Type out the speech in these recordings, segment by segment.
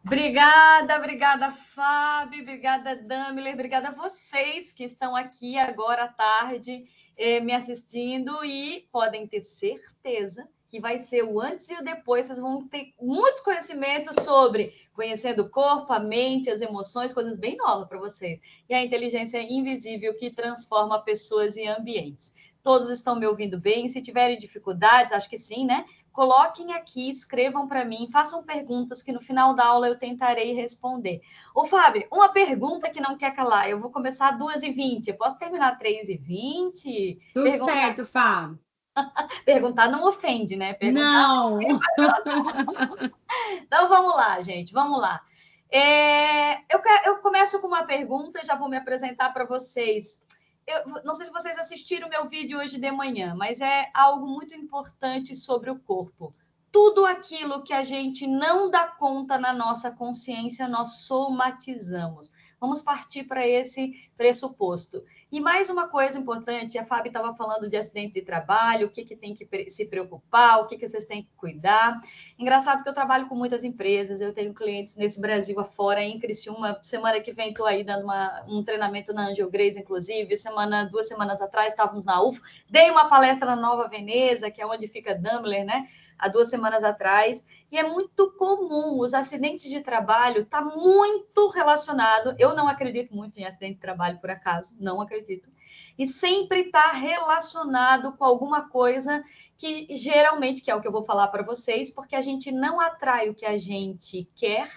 Obrigada, Fábio, obrigada, Damler, obrigada a vocês que estão aqui agora à tarde me assistindo e podem ter certeza que vai ser o antes e o depois. Vocês vão ter muitos conhecimentos sobre conhecendo o corpo, a mente, as emoções, coisas bem novas para vocês. E a inteligência invisível que transforma pessoas e ambientes. Todos estão me ouvindo bem? Se tiverem dificuldades, acho que sim, né? Coloquem aqui, escrevam para mim, façam perguntas que no final da aula eu tentarei responder. Ô, Fábio, uma pergunta que não quer calar. Eu vou começar às 2h20. Eu posso terminar às 3h20? Tudo certo, Fá. Perguntar não ofende, né? Perguntar. Não! Então vamos lá, gente, vamos lá. Eu começo com uma pergunta, já vou me apresentar para vocês. Eu não sei se vocês assistiram o meu vídeo hoje de manhã, mas é algo muito importante sobre o corpo. Tudo aquilo que a gente não dá conta na nossa consciência, nós somatizamos. Vamos partir para esse pressuposto. E mais uma coisa importante, a Fábio estava falando de acidente de trabalho, o que tem que se preocupar, o que vocês têm que cuidar. Engraçado que eu trabalho com muitas empresas, eu tenho clientes nesse Brasil afora, em Criciúma. Semana que vem estou aí dando um treinamento na Angel Grace, inclusive. 2 semanas atrás estávamos na UFO. Dei uma palestra na Nova Veneza, que é onde fica Daimler, né? Há 2 semanas atrás. E é muito comum, os acidentes de trabalho está muito relacionado. Eu não acredito muito em acidente de trabalho, por acaso, não acredito. E sempre está relacionado com alguma coisa que geralmente, que é o que eu vou falar para vocês, porque a gente não atrai o que a gente quer,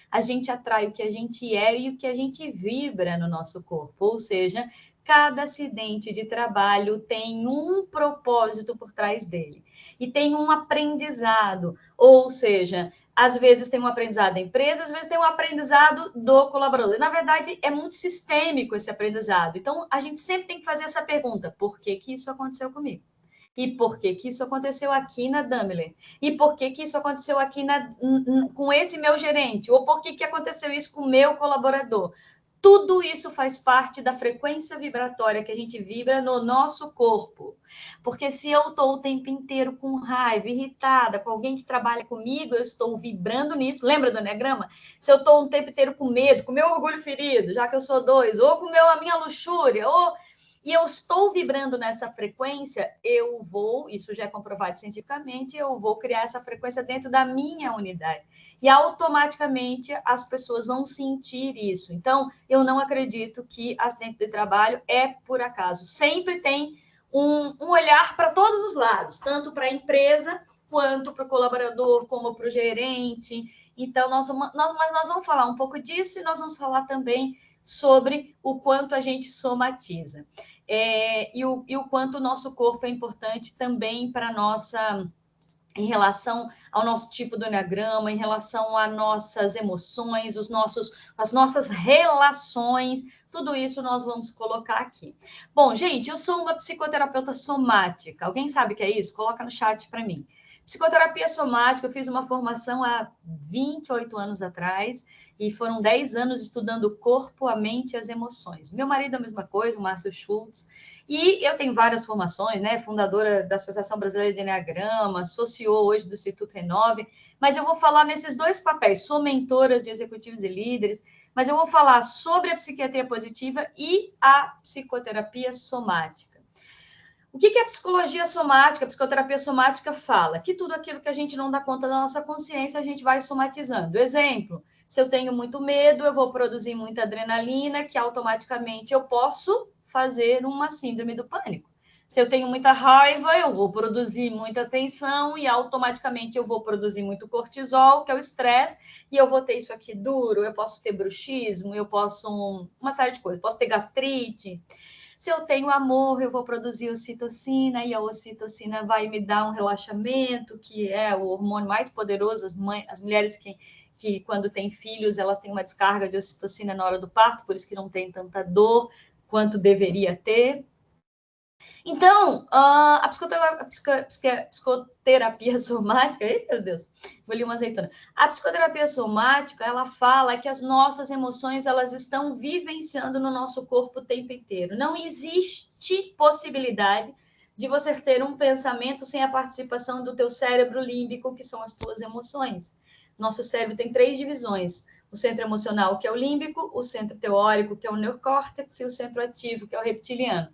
a gente atrai o que a gente é e o que a gente vibra no nosso corpo. Ou seja, cada acidente de trabalho tem um propósito por trás dele. E tem um aprendizado. Ou seja, às vezes tem um aprendizado da empresa, às vezes tem um aprendizado do colaborador. Na verdade, é muito sistêmico esse aprendizado. Então, a gente sempre tem que fazer essa pergunta: por que isso aconteceu comigo? E por que isso aconteceu aqui na Daimler? E por que isso aconteceu aqui com esse meu gerente? Ou por que aconteceu isso com o meu colaborador? Tudo isso faz parte da frequência vibratória que a gente vibra no nosso corpo. Porque se eu estou o tempo inteiro com raiva, irritada, com alguém que trabalha comigo, eu estou vibrando nisso. Lembra do Enneagrama? Se eu estou o tempo inteiro com medo, com meu orgulho ferido, já que eu sou 2, ou com a minha luxúria, e eu estou vibrando nessa frequência, eu vou, isso já é comprovado cientificamente, eu vou criar essa frequência dentro da minha unidade. E automaticamente as pessoas vão sentir isso. Então, eu não acredito que acidente de trabalho é por acaso. Sempre tem um olhar para todos os lados, tanto para a empresa, quanto para o colaborador, como para o gerente. Então, mas nós vamos falar um pouco disso e nós vamos falar também sobre o quanto a gente somatiza. E o quanto o nosso corpo é importante também para a nossa, em relação ao nosso tipo do enneagrama, em relação às nossas emoções, as nossas relações, tudo isso nós vamos colocar aqui. Bom, gente, eu sou uma psicoterapeuta somática. Alguém sabe o que é isso? Coloca no chat para mim. Psicoterapia somática, eu fiz uma formação há 28 anos atrás e foram 10 anos estudando o corpo, a mente e as emoções. Meu marido é a mesma coisa, o Márcio Schultz. E eu tenho várias formações, né? Fundadora da Associação Brasileira de Enneagrama, CEO hoje do Instituto Renove, mas eu vou falar nesses 2 papéis, sou mentora de executivos e líderes, mas eu vou falar sobre a psiquiatria positiva e a psicoterapia somática. O que é a psicologia somática? A psicoterapia somática fala que tudo aquilo que a gente não dá conta da nossa consciência, a gente vai somatizando. Exemplo, se eu tenho muito medo, eu vou produzir muita adrenalina, que automaticamente eu posso fazer uma síndrome do pânico. Se eu tenho muita raiva, eu vou produzir muita tensão e automaticamente eu vou produzir muito cortisol, que é o estresse, e eu vou ter isso aqui duro, eu posso ter bruxismo, eu posso uma série de coisas, posso ter gastrite. Se eu tenho amor, eu vou produzir ocitocina, e a ocitocina vai me dar um relaxamento, que é o hormônio mais poderoso. As mulheres que, quando têm filhos, elas têm uma descarga de ocitocina na hora do parto, por isso que não tem tanta dor quanto deveria ter. Então, a psicoterapia somática, ai, meu Deus, vou ler uma azeitona. A psicoterapia somática, ela fala que as nossas emoções, elas estão vivenciando no nosso corpo o tempo inteiro. Não existe possibilidade de você ter um pensamento sem a participação do teu cérebro límbico, que são as tuas emoções. Nosso cérebro tem 3 divisões. O centro emocional, que é o límbico, o centro teórico, que é o neocórtex, e o centro ativo, que é o reptiliano.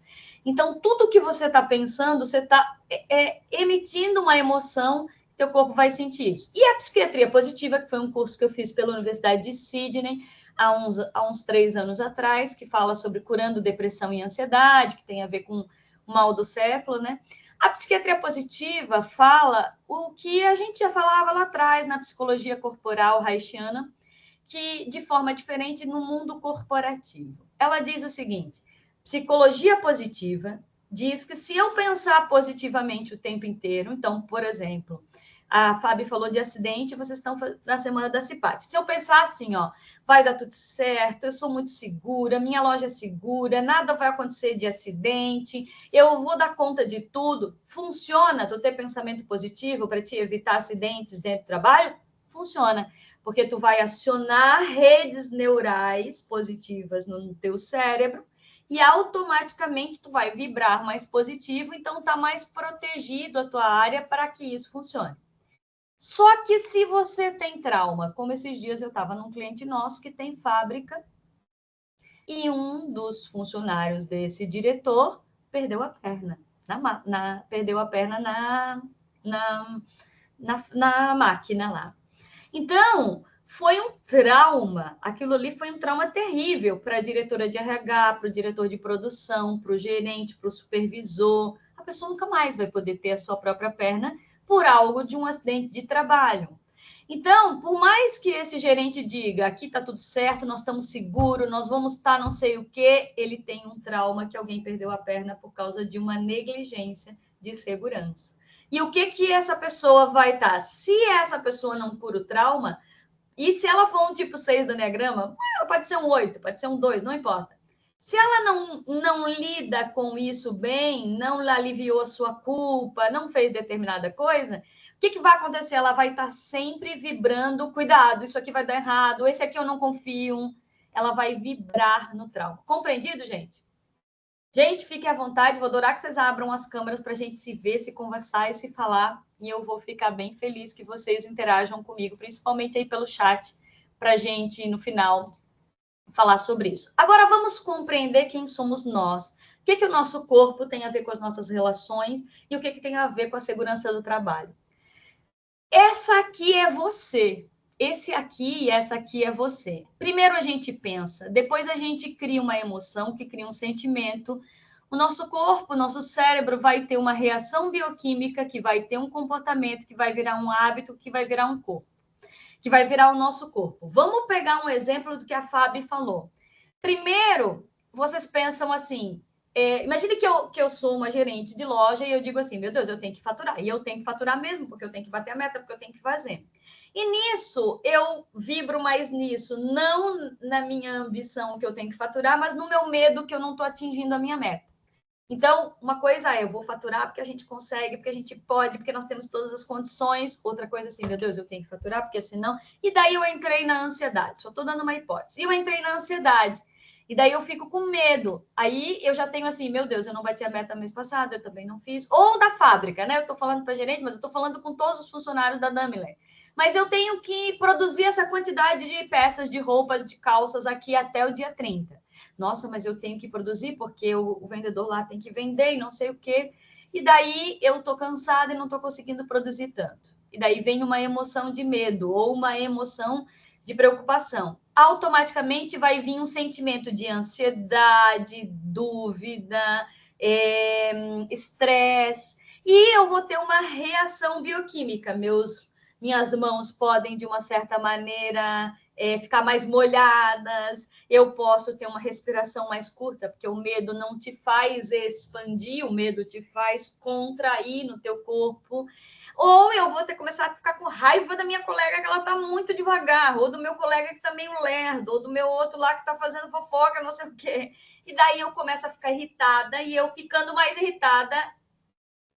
Então, tudo que você está pensando, você está emitindo uma emoção, teu corpo vai sentir isso. E a psiquiatria positiva, que foi um curso que eu fiz pela Universidade de Sydney, há uns 3 anos atrás, que fala sobre curando depressão e ansiedade, que tem a ver com o mal do século, né? A psiquiatria positiva fala o que a gente já falava lá atrás na psicologia corporal haitiana, que de forma diferente no mundo corporativo. Ela diz o seguinte: psicologia positiva diz que se eu pensar positivamente o tempo inteiro, então, por exemplo, a Fábio falou de acidente, vocês estão na semana da CIPAT. Se eu pensar assim, ó, vai dar tudo certo, eu sou muito segura, minha loja é segura, nada vai acontecer de acidente, eu vou dar conta de tudo. Funciona tu ter pensamento positivo para te evitar acidentes dentro do trabalho? Funciona, porque tu vai acionar redes neurais positivas no teu cérebro e automaticamente tu vai vibrar mais positivo, então tá mais protegido a tua área para que isso funcione. Só que se você tem trauma, como esses dias eu estava num cliente nosso que tem fábrica e um dos funcionários desse diretor perdeu a perna, perdeu a perna na máquina lá. Então, foi um trauma, aquilo ali foi um trauma terrível para a diretora de RH, para o diretor de produção, para o gerente, para o supervisor. A pessoa nunca mais vai poder ter a sua própria perna por algo de um acidente de trabalho. Então, por mais que esse gerente diga, aqui está tudo certo, nós estamos seguros, nós vamos estar não sei o quê, ele tem um trauma que alguém perdeu a perna por causa de uma negligência de segurança. E o que essa pessoa vai estar? Se essa pessoa não cura o trauma, e se ela for um tipo 6 do Enneagrama, ela pode ser um 8, pode ser um 2, não importa. Se ela não lida com isso bem, não aliviou a sua culpa, não fez determinada coisa, o que vai acontecer? Ela vai estar sempre vibrando, cuidado, isso aqui vai dar errado, esse aqui eu não confio. Ela vai vibrar no trauma. Compreendido, gente? Gente, fiquem à vontade, vou adorar que vocês abram as câmeras para a gente se ver, se conversar e se falar, e eu vou ficar bem feliz que vocês interajam comigo, principalmente aí pelo chat, para a gente, no final, falar sobre isso. Agora, vamos compreender quem somos nós. O que o nosso corpo tem a ver com as nossas relações e o que tem a ver com a segurança do trabalho. Essa aqui é você. Esse aqui e essa aqui é você. Primeiro a gente pensa, depois a gente cria uma emoção, que cria um sentimento. O nosso corpo, o nosso cérebro vai ter uma reação bioquímica, que vai ter um comportamento, que vai virar um hábito, que vai virar um corpo, que vai virar o nosso corpo. Vamos pegar um exemplo do que a Fábio falou. Primeiro, vocês pensam assim, imagine que eu sou uma gerente de loja e eu digo assim, meu Deus, eu tenho que faturar. E eu tenho que faturar mesmo, porque eu tenho que bater a meta, porque eu tenho que fazer. E nisso, eu vibro mais nisso, não na minha ambição que eu tenho que faturar, mas no meu medo que eu não estou atingindo a minha meta. Então, uma coisa é, eu vou faturar porque a gente consegue, porque a gente pode, porque nós temos todas as condições. Outra coisa assim, meu Deus, eu tenho que faturar, porque senão... E daí eu entrei na ansiedade, só estou dando uma hipótese. E eu entrei na ansiedade. E daí eu fico com medo. Aí eu já tenho assim, meu Deus, eu não bati a meta mês passado, eu também não fiz. Ou da fábrica, né? Eu estou falando para a gerente, mas eu estou falando com todos os funcionários da Daimler. Mas eu tenho que produzir essa quantidade de peças, de roupas, de calças aqui até o dia 30. Nossa, mas eu tenho que produzir porque o vendedor lá tem que vender e não sei o quê. E daí eu estou cansada e não estou conseguindo produzir tanto. E daí vem uma emoção de medo ou uma emoção de preocupação. Automaticamente vai vir um sentimento de ansiedade, dúvida, estresse, e eu vou ter uma reação bioquímica. Minhas mãos podem, de uma certa maneira, ficar mais molhadas, eu posso ter uma respiração mais curta, porque o medo não te faz expandir, o medo te faz contrair no teu corpo. Ou eu vou ter que começar a ficar com raiva da minha colega, que ela está muito devagar, ou do meu colega que está meio lerdo, ou do meu outro lá que está fazendo fofoca, não sei o quê. E daí eu começo a ficar irritada, e eu ficando mais irritada,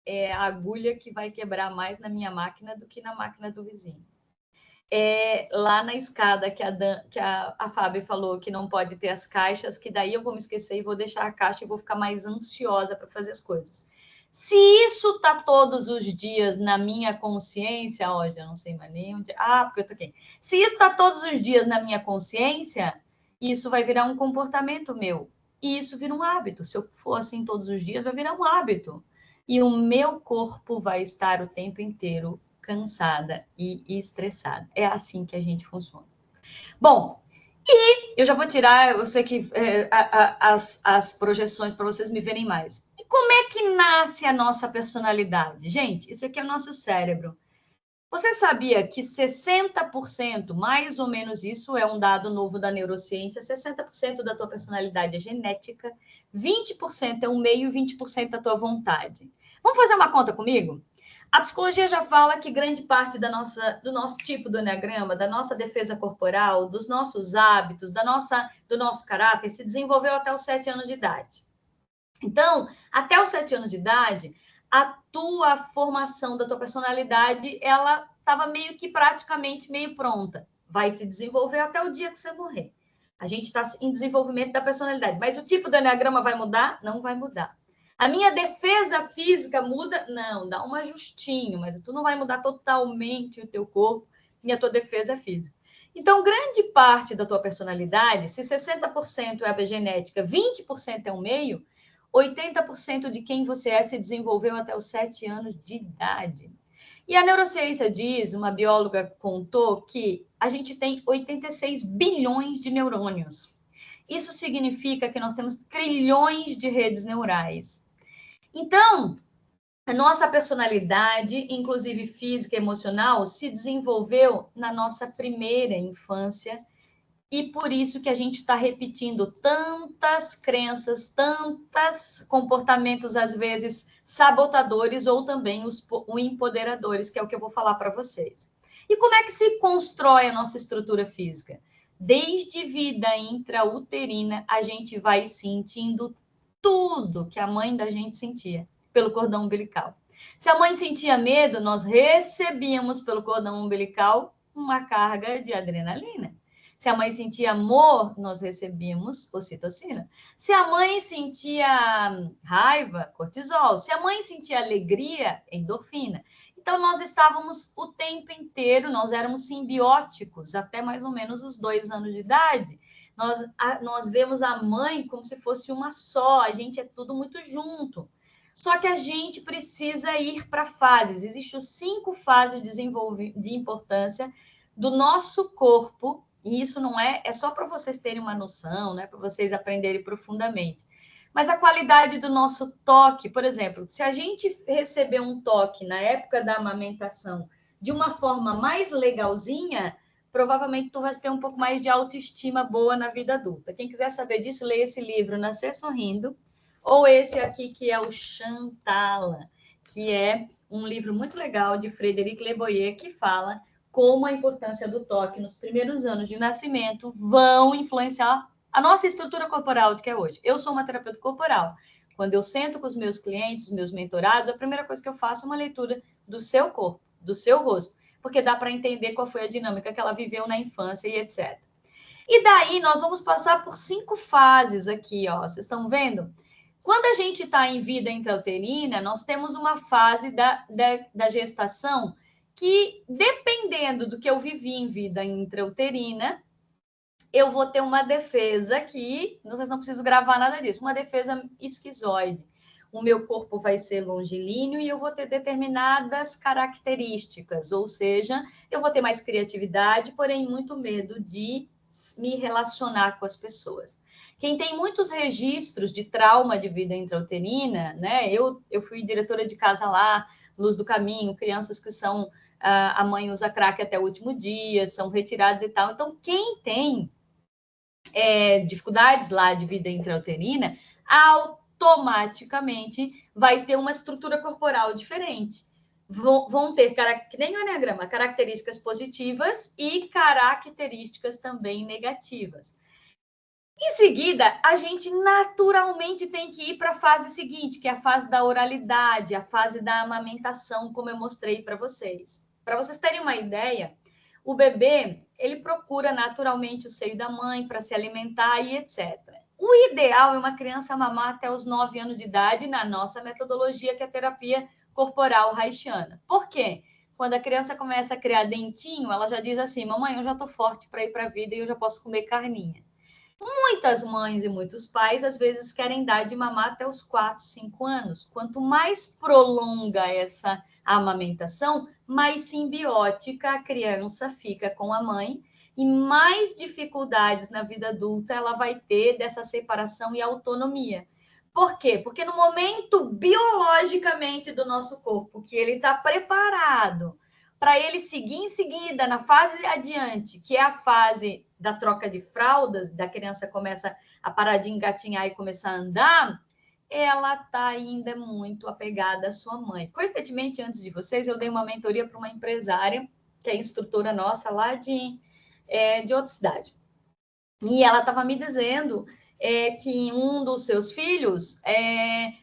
é a agulha que vai quebrar mais na minha máquina do que na máquina do vizinho. Lá na escada que a Fábio falou que não pode ter as caixas, que daí eu vou me esquecer e vou deixar a caixa e vou ficar mais ansiosa para fazer as coisas. Se isso está todos os dias na minha consciência, ó, já não sei mais nem onde. Ah, porque eu toquei. Se isso está todos os dias na minha consciência, isso vai virar um comportamento meu. E isso vira um hábito. Se eu for assim todos os dias, vai virar um hábito. E o meu corpo vai estar o tempo inteiro cansada e estressada. É assim que a gente funciona. Bom, eu já vou tirar, eu sei que as projeções para vocês me verem mais. E como é que nasce a nossa personalidade? Gente, isso aqui é o nosso cérebro. Você sabia que 60%, mais ou menos isso, é um dado novo da neurociência, 60% da tua personalidade é genética, 20% é o meio e 20% da tua vontade. Vamos fazer uma conta comigo? A psicologia já fala que grande parte do nosso tipo do enneagrama, da nossa defesa corporal, dos nossos hábitos, do nosso caráter, se desenvolveu até os 7 anos de idade. Então, até os 7 anos de idade, a tua formação da tua personalidade, ela estava meio que praticamente meio pronta. Vai se desenvolver até o dia que você morrer. A gente está em desenvolvimento da personalidade. Mas o tipo do enneagrama vai mudar? Não vai mudar. A minha defesa física muda? Não, dá um ajustinho, mas tu não vai mudar totalmente o teu corpo e a tua defesa física. Então, grande parte da tua personalidade, se 60% é a genética, 20% é o meio, 80% de quem você é se desenvolveu até os 7 anos de idade. E a neurociência diz, uma bióloga contou, que a gente tem 86 bilhões de neurônios. Isso significa que nós temos trilhões de redes neurais. Então, a nossa personalidade, inclusive física e emocional, se desenvolveu na nossa primeira infância e por isso que a gente está repetindo tantas crenças, tantos comportamentos, às vezes, sabotadores ou também os empoderadores, que é o que eu vou falar para vocês. E como é que se constrói a nossa estrutura física? Desde vida intrauterina, a gente vai sentindo tudo que a mãe da gente sentia pelo cordão umbilical. Se a mãe sentia medo, nós recebíamos pelo cordão umbilical uma carga de adrenalina. Se a mãe sentia amor, nós recebíamos ocitocina. Se a mãe sentia raiva, cortisol. Se a mãe sentia alegria, endorfina. Então, nós estávamos o tempo inteiro, nós éramos simbióticos até mais ou menos os 2 anos de idade. Nós vemos a mãe como se fosse uma só, a gente é tudo muito junto. Só que a gente precisa ir para fases. Existem 5 fases de importância do nosso corpo, e isso não é só para vocês terem uma noção, né, para vocês aprenderem profundamente. Mas a qualidade do nosso toque, por exemplo, se a gente receber um toque na época da amamentação de uma forma mais legalzinha, provavelmente tu vai ter um pouco mais de autoestima boa na vida adulta. Quem quiser saber disso, leia esse livro, Nascer Sorrindo, ou esse aqui que é o Chantala, que é um livro muito legal de Frederic Leboyer, que fala como a importância do toque nos primeiros anos de nascimento vão influenciar a nossa estrutura corporal de que é hoje. Eu sou uma terapeuta corporal. Quando eu sento com os meus clientes, os meus mentorados, a primeira coisa que eu faço é uma leitura do seu corpo, do seu rosto, porque dá para entender qual foi a dinâmica que ela viveu na infância e etc. E daí nós vamos passar por 5 fases aqui, ó. Vocês estão vendo? Quando a gente está em vida intrauterina, nós temos uma fase da gestação que, dependendo do que eu vivi em vida intrauterina, eu vou ter uma defesa que, vocês não precisam gravar nada disso, uma defesa esquizoide. O meu corpo vai ser longilíneo e eu vou ter determinadas características, ou seja, eu vou ter mais criatividade, porém muito medo de me relacionar com as pessoas. Quem tem muitos registros de trauma de vida intrauterina, né? Eu fui diretora de casa lá, Luz do Caminho, crianças que são a mãe usa crack até o último dia, são retiradas e tal. Então, quem tem dificuldades lá de vida intrauterina, automaticamente vai ter uma estrutura corporal diferente. Vão ter, que nem o enneagrama, características positivas e características também negativas. Em seguida, a gente naturalmente tem que ir para a fase seguinte, que é a fase da oralidade, a fase da amamentação, como eu mostrei para vocês. Para vocês terem uma ideia, o bebê, ele procura naturalmente o seio da mãe para se alimentar e etc. O ideal é uma criança mamar até os 9 anos de idade na nossa metodologia, que é a terapia corporal haitiana. Por quê? Quando a criança começa a criar dentinho, ela já diz assim, mamãe, eu já estou forte para ir para a vida e eu já posso comer carninha. Muitas mães e muitos pais, às vezes, querem dar de mamar até os 4, 5 anos. Quanto mais prolonga essa amamentação, mais simbiótica a criança fica com a mãe e mais dificuldades na vida adulta ela vai ter dessa separação e autonomia. Por quê? Porque no momento biologicamente do nosso corpo, que ele está preparado para ele seguir em seguida na fase adiante, que é a fase da troca de fraldas, da criança começa a parar de engatinhar e começar a andar, ela está ainda muito apegada à sua mãe. Coincidentemente, antes de vocês, eu dei uma mentoria para uma empresária, que é instrutora nossa lá de outra cidade. E ela estava me dizendo que um dos seus filhos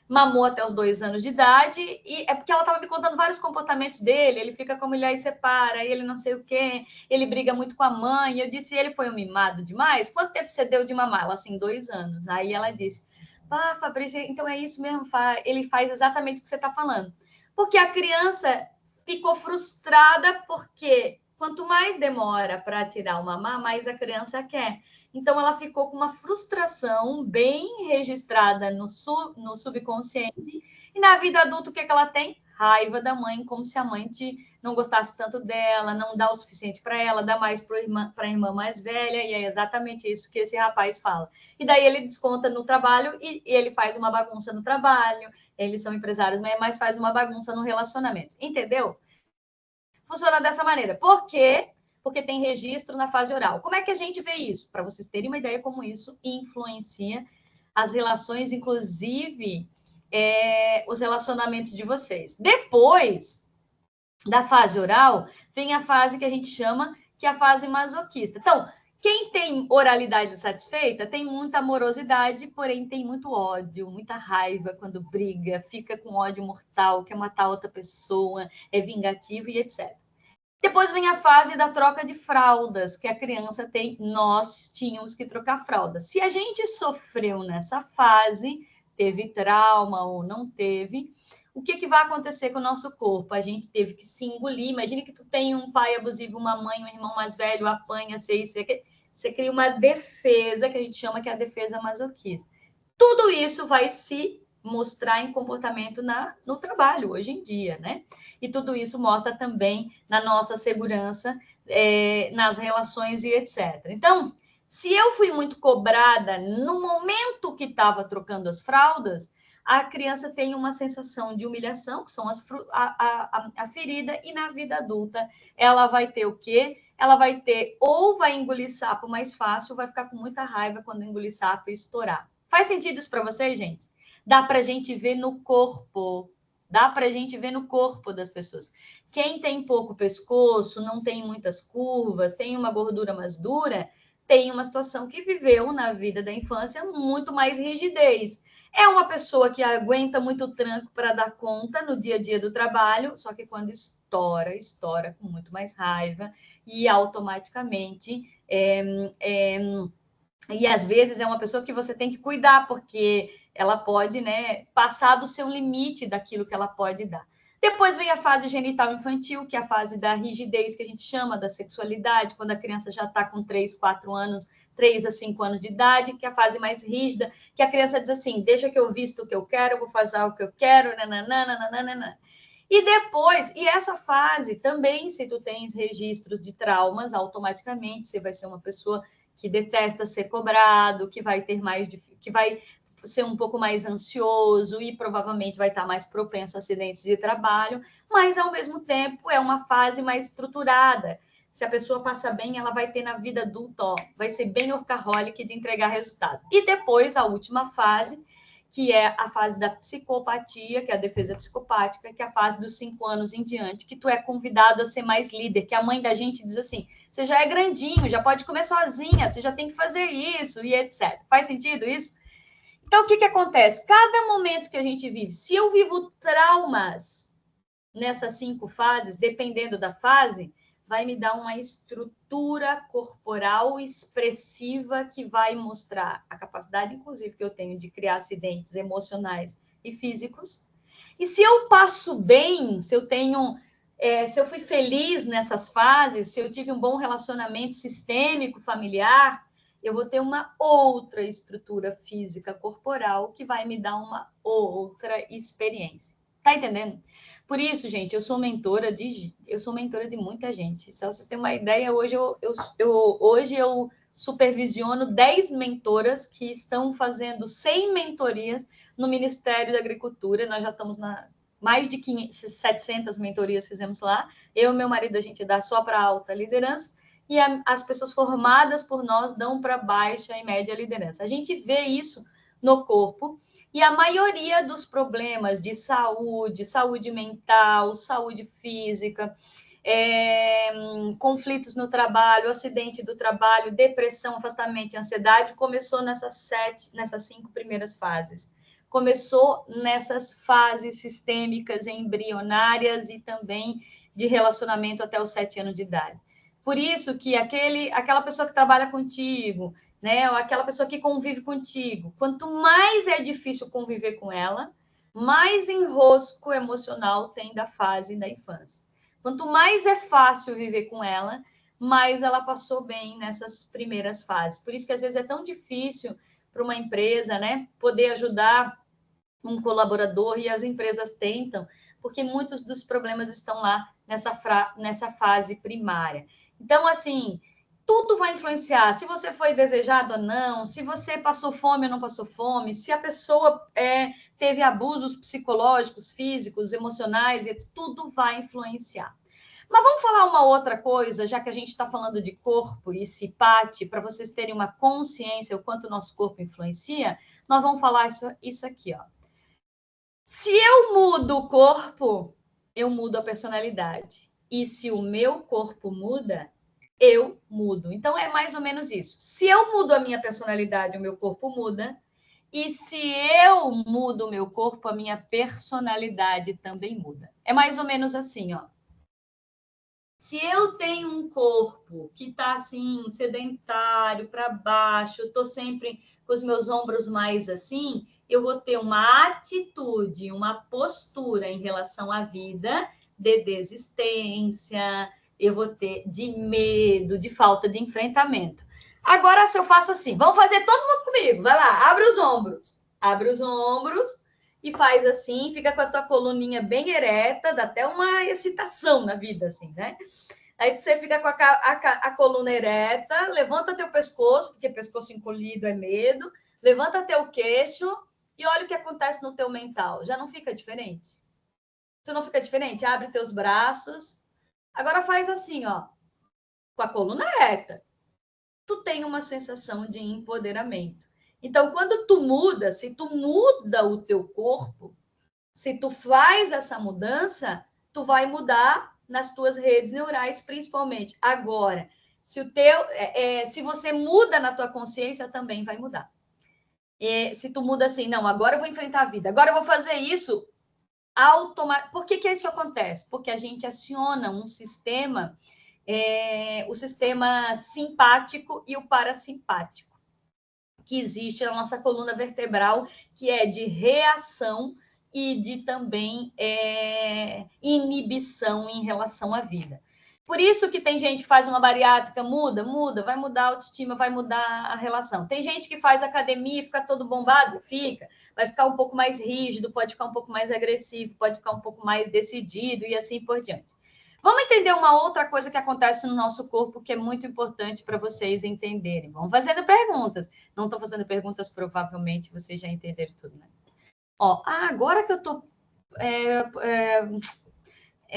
mamou até os 2 anos de idade, e é porque ela estava me contando vários comportamentos dele, ele fica com a mulher e separa, ele não sei o quê, ele briga muito com a mãe. Eu disse, ele foi um mimado demais? Quanto tempo você deu de mamar? Ela, assim, 2 anos. Aí ela disse, Fabrício, então é isso mesmo, ele faz exatamente o que você está falando. Porque a criança ficou frustrada porque quanto mais demora para tirar o mamar, mais a criança quer. Então, ela ficou com uma frustração bem registrada no subconsciente. E na vida adulta, o que ela tem? Raiva da mãe, como se a mãe não gostasse tanto dela, não dá o suficiente para ela, dá mais para a irmã mais velha. E é exatamente isso que esse rapaz fala. E daí ele desconta no trabalho e ele faz uma bagunça no trabalho. Eles são empresários, mas faz uma bagunça no relacionamento. Entendeu? Funciona dessa maneira. Por quê? Porque tem registro na fase oral. Como é que a gente vê isso? Para vocês terem uma ideia como isso influencia as relações, inclusive os relacionamentos de vocês. Depois da fase oral, vem a fase que a gente chama que é a fase masoquista. Então, quem tem oralidade satisfeita tem muita amorosidade, porém tem muito ódio, muita raiva quando briga, fica com ódio mortal, quer matar outra pessoa, é vingativo e etc. Depois vem a fase da troca de fraldas, que a criança tem, nós tínhamos que trocar fraldas. Se a gente sofreu nessa fase, teve trauma ou não teve, o que vai acontecer com o nosso corpo? A gente teve que se engolir. Imagine que tu tem um pai abusivo, uma mãe, um irmão mais velho, apanha, você cria uma defesa, que a gente chama que é a defesa masoquista. Tudo isso vai se mostrar em comportamento no trabalho hoje em dia, né? E tudo isso mostra também na nossa segurança, nas relações e etc. Então, se eu fui muito cobrada no momento que estava trocando as fraldas, a criança tem uma sensação de humilhação, que são a ferida, e na vida adulta ela vai ter o quê? Ela vai ter, ou vai engolir sapo mais fácil, ou vai ficar com muita raiva quando engolir sapo e estourar. Faz sentido isso para vocês, gente? Dá para a gente ver no corpo. Dá para a gente ver no corpo das pessoas. Quem tem pouco pescoço, não tem muitas curvas, tem uma gordura mais dura, tem uma situação que viveu na vida da infância muito mais rigidez. É uma pessoa que aguenta muito tranco para dar conta no dia a dia do trabalho, só que quando estoura com muito mais raiva e automaticamente e às vezes é uma pessoa que você tem que cuidar, porque ela pode, né, passar do seu limite daquilo que ela pode dar. Depois vem a fase genital infantil, que é a fase da rigidez, que a gente chama da sexualidade, quando a criança já está com 3, 4 anos, 3 a 5 anos de idade, que é a fase mais rígida, que a criança diz assim, deixa que eu visto o que eu quero, eu vou fazer o que eu quero, nananana. E depois, e essa fase também, se tu tens registros de traumas, automaticamente você vai ser uma pessoa que detesta ser cobrado, que vai ter mais, que vai ser um pouco mais ansioso e provavelmente vai estar mais propenso a acidentes de trabalho, mas ao mesmo tempo é uma fase mais estruturada. Se a pessoa passa bem, ela vai ter na vida adulta, vai ser bem workaholic de entregar resultado. E depois, a última fase, que é a fase da psicopatia, que é a defesa psicopática, que é a fase dos 5 anos em diante, que tu é convidado a ser mais líder, que a mãe da gente diz assim, você já é grandinho, já pode comer sozinha, você já tem que fazer isso, e etc. Faz sentido isso? Então, o que acontece? Cada momento que a gente vive, se eu vivo traumas nessas 5 fases, dependendo da fase, vai me dar uma estrutura corporal expressiva que vai mostrar a capacidade, inclusive, que eu tenho de criar acidentes emocionais e físicos. E se eu passo bem, se eu tenho, se eu fui feliz nessas fases, se eu tive um bom relacionamento sistêmico, familiar, eu vou ter uma outra estrutura física corporal que vai me dar uma outra experiência. Tá entendendo? Por isso, gente, eu sou mentora de muita gente. Só vocês terem uma ideia, hoje eu supervisiono 10 mentoras que estão fazendo 100 mentorias no Ministério da Agricultura. Nós já estamos na mais de 700 mentorias fizemos lá. Eu e meu marido, a gente dá só para alta liderança e as pessoas formadas por nós dão para baixa e média liderança. A gente vê isso no corpo. E a maioria dos problemas de saúde, saúde mental, saúde física, conflitos no trabalho, acidente do trabalho, depressão, afastamento e ansiedade, começou nessas 5 primeiras fases. Começou nessas fases sistêmicas, embrionárias e também de relacionamento até os 7 anos de idade. Por isso que aquela pessoa que trabalha contigo, né, ou aquela pessoa que convive contigo, quanto mais é difícil conviver com ela, mais enrosco emocional tem da fase da infância. Quanto mais é fácil viver com ela, mais ela passou bem nessas primeiras fases. Por isso que às vezes é tão difícil para uma empresa, né, poder ajudar um colaborador, e as empresas tentam, porque muitos dos problemas estão lá nessa fase primária. Então, assim, tudo vai influenciar. Se você foi desejado ou não, se você passou fome ou não passou fome, se a pessoa teve abusos psicológicos, físicos, emocionais, tudo vai influenciar. Mas vamos falar uma outra coisa, já que a gente está falando de corpo e CPAT, para vocês terem uma consciência o quanto o nosso corpo influencia, nós vamos falar isso aqui, ó. Se eu mudo o corpo, eu mudo a personalidade. E se o meu corpo muda, eu mudo. Então, é mais ou menos isso. Se eu mudo a minha personalidade, o meu corpo muda. E se eu mudo o meu corpo, a minha personalidade também muda. É mais ou menos assim, ó. Se eu tenho um corpo que está assim, sedentário, para baixo, eu estou sempre com os meus ombros mais assim, eu vou ter uma atitude, uma postura em relação à vida de desistência, eu vou ter de medo, de falta de enfrentamento. Agora, se eu faço assim, vamos fazer todo mundo comigo, vai lá, abre os ombros e faz assim, fica com a tua coluninha bem ereta, dá até uma excitação na vida, assim, né? Aí você fica com a coluna ereta, levanta teu pescoço, porque pescoço encolhido é medo, levanta teu queixo e olha o que acontece no teu mental. Já não fica diferente? Tu não fica diferente? Abre teus braços. Agora faz assim, ó, com a coluna reta. Tu tem uma sensação de empoderamento. Então, quando tu muda, se tu muda o teu corpo, se tu faz essa mudança, tu vai mudar nas tuas redes neurais, principalmente. Agora, se você muda na tua consciência, também vai mudar. Se tu muda assim, não, agora eu vou enfrentar a vida, agora eu vou fazer isso, automaticamente. Por que isso acontece? Porque a gente aciona um sistema, o sistema simpático e o parasimpático, que existe na nossa coluna vertebral, que é de reação e de também inibição em relação à vida. Por isso que tem gente que faz uma bariátrica, muda, vai mudar a autoestima, vai mudar a relação. Tem gente que faz academia e fica todo bombado, vai ficar um pouco mais rígido, pode ficar um pouco mais agressivo, pode ficar um pouco mais decidido e assim por diante. Vamos entender uma outra coisa que acontece no nosso corpo que é muito importante para vocês entenderem. Vamos fazendo perguntas. Não estou fazendo perguntas, provavelmente vocês já entenderam tudo, né? Ó, agora que eu estou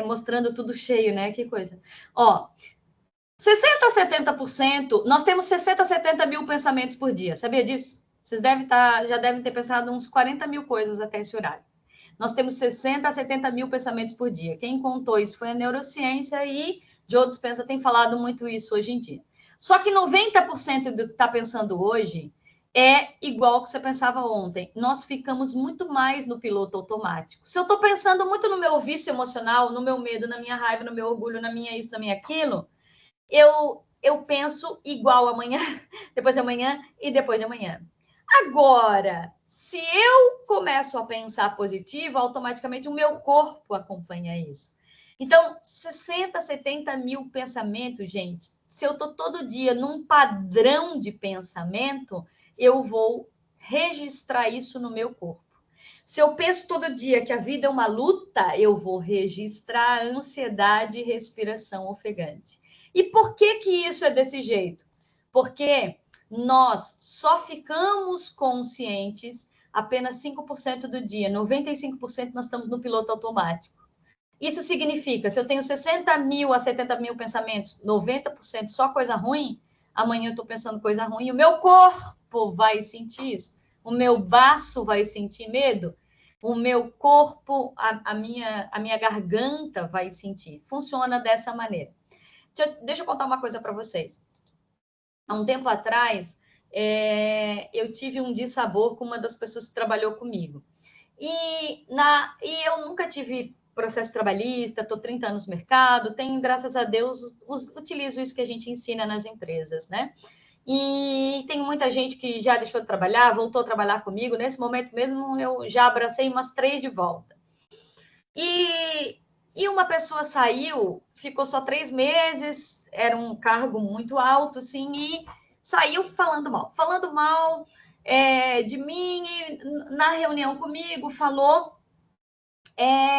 mostrando tudo cheio, né? Que coisa. Ó, 60% a 70%, nós temos 60 a 70 mil pensamentos por dia. Sabia disso? Vocês já devem ter pensado uns 40 mil coisas até esse horário. Nós temos 60 a 70 mil pensamentos por dia. Quem contou isso foi a neurociência e Joe Dispenza tem falado muito isso hoje em dia. Só que 90% do que está pensando hoje é igual ao que você pensava ontem. Nós ficamos muito mais no piloto automático. Se eu estou pensando muito no meu vício emocional, no meu medo, na minha raiva, no meu orgulho, na minha isso, na minha aquilo, eu penso igual amanhã, depois de amanhã e depois de amanhã. Agora, se eu começo a pensar positivo, automaticamente o meu corpo acompanha isso. Então, 60, 70 mil pensamentos, gente. Se eu estou todo dia num padrão de pensamento, eu vou registrar isso no meu corpo. Se eu penso todo dia que a vida é uma luta, eu vou registrar a ansiedade e respiração ofegante. E por que que isso é desse jeito? Porque nós só ficamos conscientes apenas 5% do dia, 95% nós estamos no piloto automático. Isso significa, se eu tenho 60 mil a 70 mil pensamentos, 90% só coisa ruim, amanhã eu estou pensando coisa ruim, o meu corpo vai sentir isso, o meu baço vai sentir medo, o meu corpo, a minha garganta vai sentir. Funciona dessa maneira. Deixa eu contar uma coisa para vocês. Há um tempo atrás, eu tive um dissabor com uma das pessoas que trabalhou comigo. E eu nunca tive processo trabalhista, estou 30 anos no mercado, tenho, graças a Deus, utilizo isso que a gente ensina nas empresas, né? E tem muita gente que já deixou de trabalhar, voltou a trabalhar comigo. Nesse momento mesmo, eu já abracei umas 3 de volta. E uma pessoa saiu, ficou só 3 meses, era um cargo muito alto, assim, e saiu falando mal de mim, na reunião comigo, falou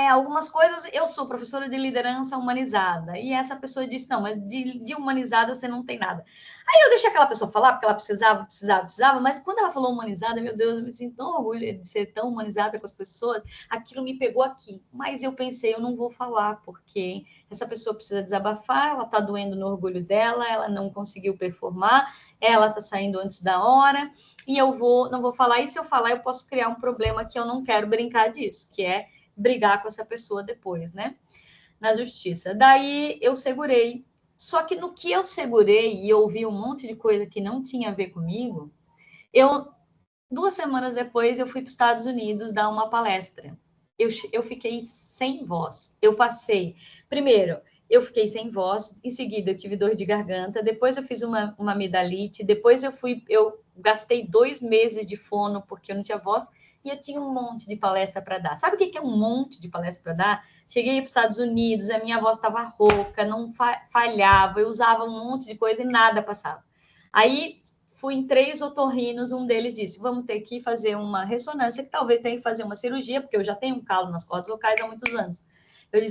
algumas coisas. Eu sou professora de liderança humanizada, e essa pessoa disse, não, mas de humanizada você não tem nada. Aí eu deixei aquela pessoa falar, porque ela precisava, mas quando ela falou humanizada, meu Deus, eu me sinto tão orgulho de ser tão humanizada com as pessoas, aquilo me pegou aqui. Mas eu pensei, eu não vou falar, porque essa pessoa precisa desabafar, ela está doendo no orgulho dela, ela não conseguiu performar, ela está saindo antes da hora, e eu não vou falar, e se eu falar, eu posso criar um problema que eu não quero brincar disso, que é brigar com essa pessoa depois, né? Na justiça. Daí eu segurei. Só que no que eu segurei e ouvi um monte de coisa que não tinha a ver comigo, 2 semanas depois eu fui para os Estados Unidos dar uma palestra. Eu fiquei sem voz. Eu passei. Primeiro, eu fiquei sem voz. Em seguida, eu tive dor de garganta. Depois, eu fiz uma amidalite. Depois, eu gastei 2 meses de fono porque eu não tinha voz. E eu tinha um monte de palestra para dar. Sabe o que é um monte de palestra para dar? Cheguei para os Estados Unidos, a minha voz estava rouca, não falhava, eu usava um monte de coisa e nada passava. Aí fui em 3 otorrinos, um deles disse, vamos ter que fazer uma ressonância, que talvez tenha que fazer uma cirurgia, porque eu já tenho um calo nas cordas vocais há muitos anos. Eu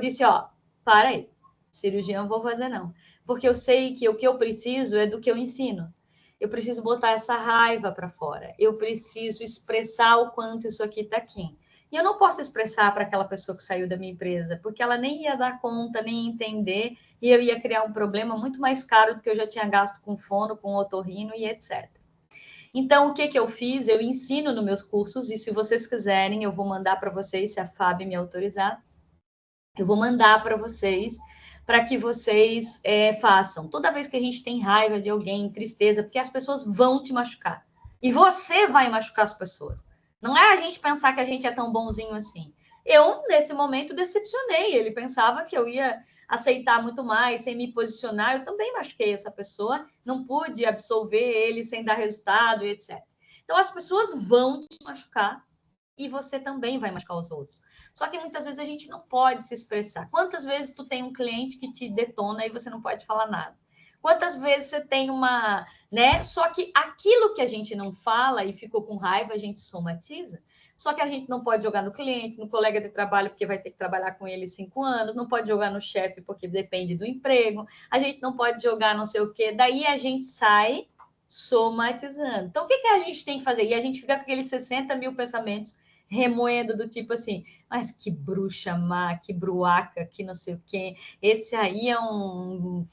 disse, ó, para aí, cirurgia eu não vou fazer não, porque eu sei que o que eu preciso é do que eu ensino. Eu preciso botar essa raiva para fora. Eu preciso expressar o quanto isso aqui está aqui. E eu não posso expressar para aquela pessoa que saiu da minha empresa, porque ela nem ia dar conta, nem entender, e eu ia criar um problema muito mais caro do que eu já tinha gasto com fono, com otorrino e etc. Então, o que eu fiz? Eu ensino nos meus cursos, e se vocês quiserem, eu vou mandar para vocês, se a Fábio me autorizar, eu vou mandar para vocês, para que vocês façam. Toda vez que a gente tem raiva de alguém, tristeza, porque as pessoas vão te machucar. E você vai machucar as pessoas. Não é a gente pensar que a gente é tão bonzinho assim. Eu, nesse momento, decepcionei. Ele pensava que eu ia aceitar muito mais, sem me posicionar. Eu também machuquei essa pessoa. Não pude absolver ele sem dar resultado e etc. Então, as pessoas vão te machucar e você também vai machucar os outros. Só que muitas vezes a gente não pode se expressar. Quantas vezes tu tem um cliente que te detona e você não pode falar nada? Quantas vezes você tem uma, né? Só que aquilo que a gente não fala e ficou com raiva, a gente somatiza. Só que a gente não pode jogar no cliente, no colega de trabalho, porque vai ter que trabalhar com ele 5 anos, não pode jogar no chefe, porque depende do emprego, a gente não pode jogar não sei o quê. Daí a gente sai somatizando. Então, o que a gente tem que fazer? E a gente fica com aqueles 60 mil pensamentos remoendo do tipo assim, mas que bruxa má, que bruaca, que não sei o quê. Esse aí é um...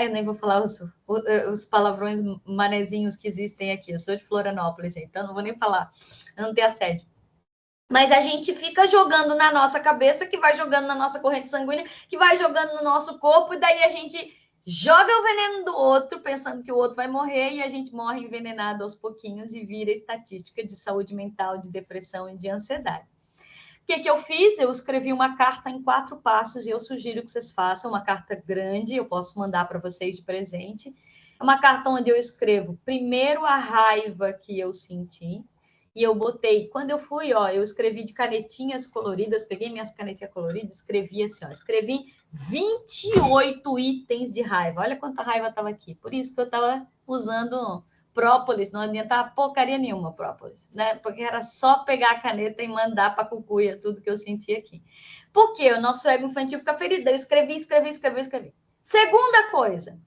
Eu nem vou falar os palavrões manezinhos que existem aqui. Eu sou de Florianópolis, gente, então não vou nem falar. Eu não tenho assédio. Mas a gente fica jogando na nossa cabeça, que vai jogando na nossa corrente sanguínea, que vai jogando no nosso corpo, e daí a gente joga o veneno do outro, pensando que o outro vai morrer, e a gente morre envenenado aos pouquinhos e vira estatística de saúde mental, de depressão e de ansiedade. O que eu fiz? Eu escrevi uma carta em 4 passos e eu sugiro que vocês façam uma carta grande, eu posso mandar para vocês de presente. É uma carta onde eu escrevo primeiro a raiva que eu senti, e eu botei, quando eu fui, eu escrevi de canetinhas coloridas, peguei minhas canetinhas coloridas, escrevi assim, escrevi 28 itens de raiva. Olha quanta raiva estava aqui. Por isso que eu estava usando própolis, não adiantava porcaria nenhuma própolis, né? Porque era só pegar a caneta e mandar para a cucuia tudo que eu sentia aqui. Por quê? O nosso ego infantil fica ferido. Eu escrevi. Segunda coisa,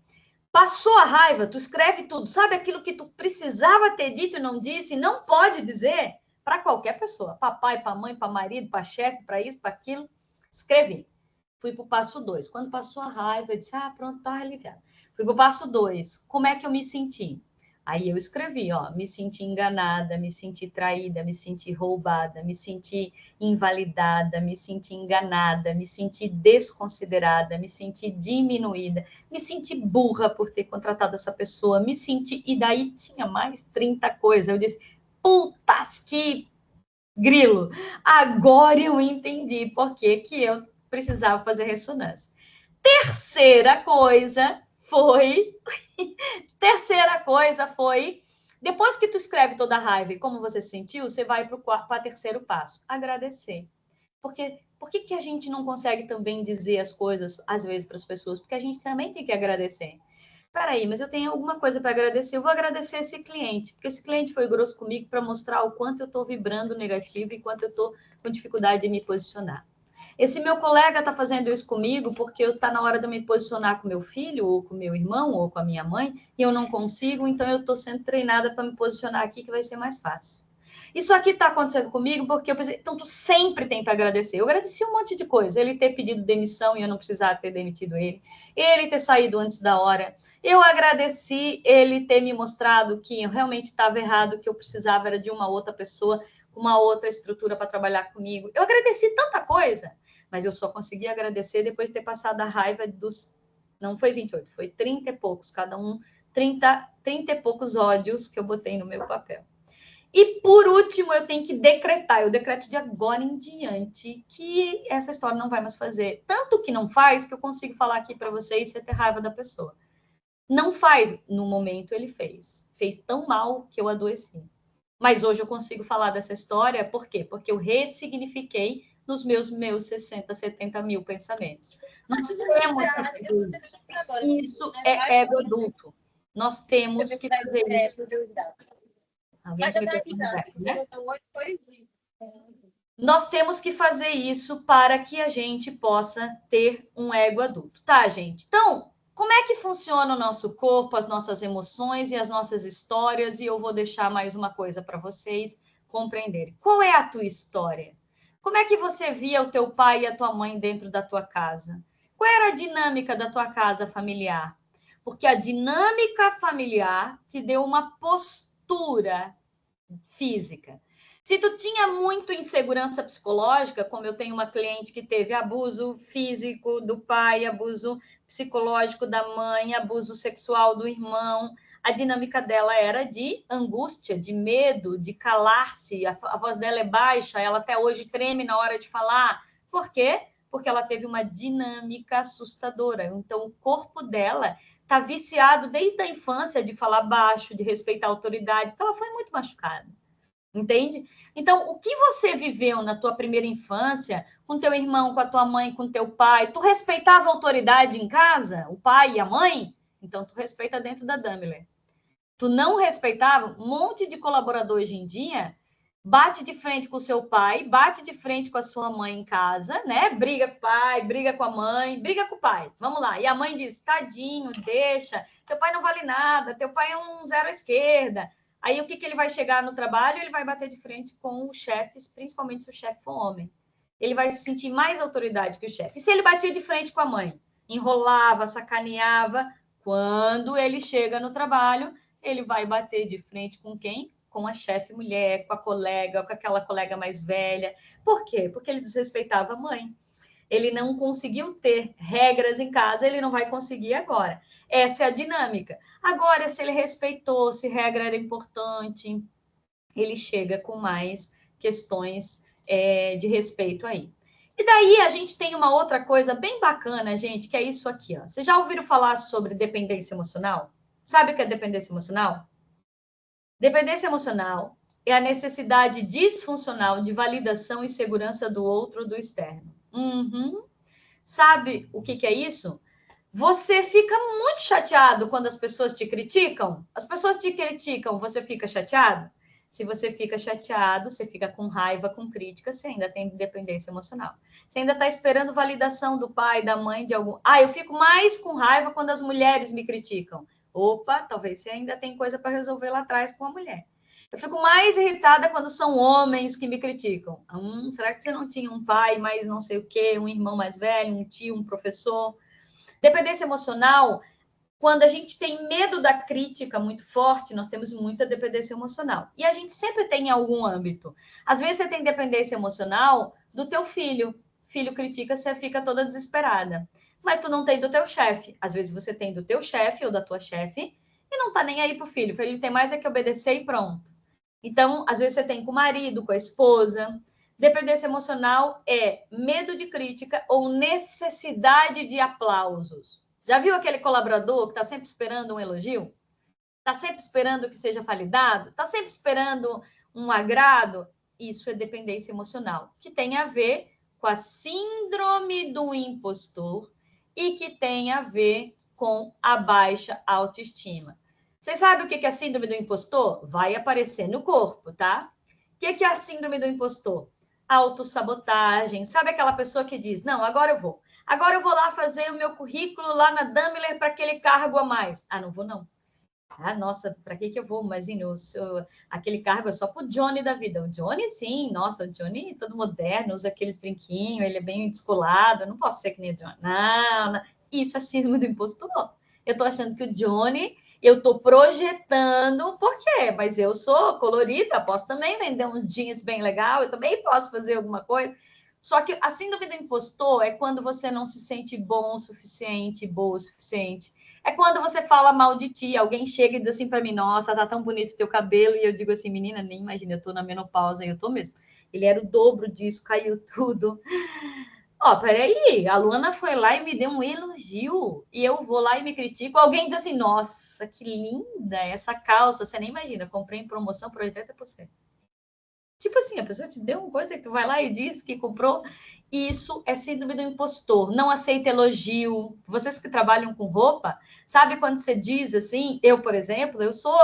passou a raiva, tu escreve tudo. Sabe aquilo que tu precisava ter dito e não disse, não pode dizer para qualquer pessoa. Papai, para mãe, para marido, para chefe, para isso, para aquilo. Escrevi. Fui para o passo 2. Quando passou a raiva, eu disse, pronto, tá aliviado. Fui para o passo 2. Como é que eu me senti? Aí eu escrevi, me senti enganada, me senti traída, me senti roubada, me senti invalidada, me senti enganada, me senti desconsiderada, me senti diminuída, me senti burra por ter contratado essa pessoa, me senti... E daí tinha mais 30 coisas. Eu disse, putas que grilo! Agora eu entendi por que eu precisava fazer ressonância. Terceira coisa foi, depois que tu escreve toda a raiva e como você se sentiu, você vai para o terceiro passo, agradecer. Porque por que a gente não consegue também dizer as coisas, às vezes, para as pessoas? Porque a gente também tem que agradecer. Peraí, mas eu tenho alguma coisa para agradecer. Eu vou agradecer esse cliente, porque esse cliente foi grosso comigo para mostrar o quanto eu estou vibrando negativo e quanto eu estou com dificuldade de me posicionar. Esse meu colega está fazendo isso comigo porque está na hora de eu me posicionar com meu filho, ou com meu irmão, ou com a minha mãe, e eu não consigo, então eu estou sendo treinada para me posicionar aqui, que vai ser mais fácil. Isso aqui está acontecendo comigo porque eu pensei, então tu sempre tem para agradecer. Eu agradeci um monte de coisa. Ele ter pedido demissão e eu não precisar ter demitido ele. Ele ter saído antes da hora. Eu agradeci ele ter me mostrado que eu realmente estava errado, que eu precisava era de uma outra pessoa, uma outra estrutura para trabalhar comigo. Eu agradeci tanta coisa, mas eu só consegui agradecer depois de ter passado a raiva dos... Não foi 28, foi 30 e poucos, cada um, 30 e poucos ódios que eu botei no meu papel. E, por último, eu tenho que decretar, eu decreto de agora em diante que essa história não vai mais fazer. Tanto que não faz, que eu consigo falar aqui para vocês sem ter raiva da pessoa. Não faz, no momento ele fez. Fez tão mal que eu adoeci. Mas hoje eu consigo falar dessa história, por quê? Porque eu ressignifiquei nos meus 60, 70 mil pensamentos. Nós temos isso é ego adulto. Nós temos que fazer isso. Alguém né? Nós temos que fazer isso para que a gente possa ter um ego adulto, tá, gente? Então, como é que funciona o nosso corpo, as nossas emoções e as nossas histórias? E eu vou deixar mais uma coisa para vocês compreenderem. Qual é a tua história? Como é que você via o teu pai e a tua mãe dentro da tua casa? Qual era a dinâmica da tua casa familiar? Porque a dinâmica familiar te deu uma postura física. Se tu tinha muito insegurança psicológica, como eu tenho uma cliente que teve abuso físico do pai, abuso psicológico da mãe, abuso sexual do irmão, a dinâmica dela era de angústia, de medo, de calar-se, a voz dela é baixa, ela até hoje treme na hora de falar. Por quê? Porque ela teve uma dinâmica assustadora. Então, o corpo dela está viciado desde a infância de falar baixo, de respeitar a autoridade, então ela foi muito machucada. Entende? Então, o que você viveu na tua primeira infância, com teu irmão, com a tua mãe, com teu pai, tu respeitava a autoridade em casa, o pai e a mãe? Então, tu respeita dentro da Daimler. Tu não respeitava? Um monte de colaborador hoje em dia bate de frente com o seu pai, bate de frente com a sua mãe em casa, né? Briga com o pai, briga com a mãe, briga com o pai. Vamos lá. E a mãe diz, tadinho, deixa, teu pai não vale nada, teu pai é um zero à esquerda. Aí o que ele vai chegar no trabalho? Ele vai bater de frente com os chefes, principalmente se o chefe for homem. Ele vai se sentir mais autoridade que o chefe. E se ele batia de frente com a mãe? Enrolava, sacaneava. Quando ele chega no trabalho, ele vai bater de frente com quem? Com a chefe mulher, com a colega, com aquela colega mais velha. Por quê? Porque ele desrespeitava a mãe. Ele não conseguiu ter regras em casa, ele não vai conseguir agora. Essa é a dinâmica. Agora, se ele respeitou, se regra era importante, ele chega com mais questões de respeito aí. E daí a gente tem uma outra coisa bem bacana, gente, que é isso aqui, ó. Vocês já ouviram falar sobre dependência emocional? Sabe o que é dependência emocional? Dependência emocional é a necessidade disfuncional de validação e segurança do outro do externo. Uhum. Sabe o que é isso? Você fica muito chateado quando as pessoas te criticam? As pessoas te criticam, você fica chateado? Se você fica chateado, você fica com raiva, com crítica, você ainda tem dependência emocional. Você ainda está esperando validação do pai, da mãe, de algum... Ah, eu fico mais com raiva quando as mulheres me criticam. Opa, talvez você ainda tem coisa para resolver lá atrás com a mulher. Eu fico mais irritada quando são homens que me criticam. Será que você não tinha um pai mais não sei o quê, um irmão mais velho, um tio, um professor? Dependência emocional, quando a gente tem medo da crítica muito forte, nós temos muita dependência emocional. E a gente sempre tem em algum âmbito. Às vezes você tem dependência emocional do teu filho. Filho critica, você fica toda desesperada. Mas tu não tem do teu chefe. Às vezes você tem do teu chefe ou da tua chefe e não tá nem aí pro filho. O filho tem mais é que obedecer e pronto. Então, às vezes você tem com o marido, com a esposa. Dependência emocional é medo de crítica ou necessidade de aplausos. Já viu aquele colaborador que está sempre esperando um elogio? Está sempre esperando que seja validado? Está sempre esperando um agrado? Isso é dependência emocional, que tem a ver com a síndrome do impostor e que tem a ver com a baixa autoestima. Vocês sabem o que é a síndrome do impostor? Vai aparecer no corpo, tá? O que é a síndrome do impostor? Autossabotagem. Sabe aquela pessoa que diz, não, agora eu vou. Agora eu vou lá fazer o meu currículo lá na Daimler para aquele cargo a mais. Ah, não vou não. Ah, nossa, para que eu vou? Imagina, aquele cargo é só para o Johnny da vida. O Johnny, sim, nossa, o Johnny é todo moderno, usa aqueles brinquinhos, ele é bem descolado, eu não posso ser que nem o Johnny. Não, não. Isso é síndrome do impostor. Eu estou achando que o Johnny, eu estou projetando, por quê? Mas eu sou colorida, posso também vender uns jeans bem legal, eu também posso fazer alguma coisa. Só que a síndrome do impostor é quando você não se sente bom o suficiente, boa o suficiente. É quando você fala mal de ti, alguém chega e diz assim para mim, nossa, tá tão bonito o teu cabelo, e eu digo assim, menina, nem imagina, eu tô na menopausa, e eu tô mesmo. Ele era o dobro disso, caiu tudo. Ó, peraí, a Luana foi lá e me deu um elogio, e eu vou lá e me critico, alguém diz assim, nossa, que linda essa calça, você nem imagina, comprei em promoção por 80%. Tipo assim, a pessoa te deu uma coisa que tu vai lá e diz que comprou. Isso é síndrome do impostor. Não aceita elogio. Vocês que trabalham com roupa, sabe quando você diz assim, eu, por exemplo, eu sou